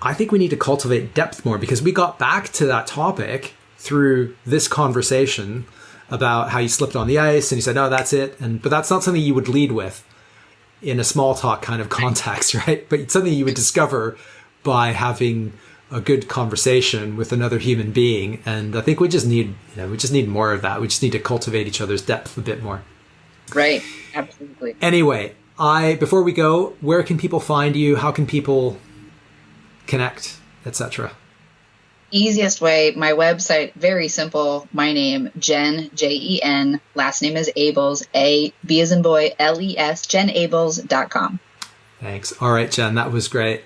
I think we need to cultivate depth more, because we got back to that topic through this conversation about how you slipped on the ice and you said, no, that's it. But that's not something you would lead with in a small talk kind of context, right? But it's something you would discover by having a good conversation with another human being. And I think we just need more of that. We just need to cultivate each other's depth a bit more. Right. Absolutely. Anyway, before we go, where can people find you? How can people connect, etc.? Easiest way, my website, very simple. My name, Jen, Jen, last name is Abels, B as in boy, LES, jenabels.com. Thanks. All right, Jen, that was great.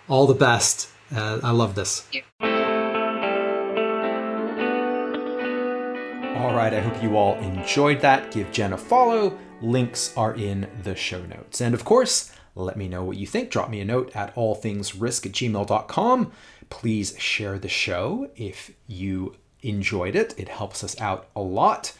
All the best. I love this. Thank you. All right, I hope you all enjoyed that. Give Jen a follow. Links are in the show notes. And of course, let me know what you think. Drop me a note at allthingsrisk@gmail.com. Please share the show if you enjoyed it. It helps us out a lot.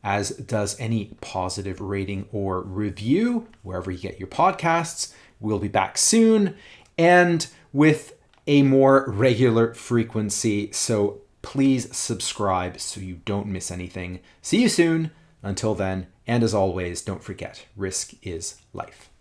as does any positive rating or review wherever you get your podcasts. We'll be back soon and with a more regular frequency. So please subscribe so you don't miss anything. See you soon. Until then, and as always, don't forget, risk is life.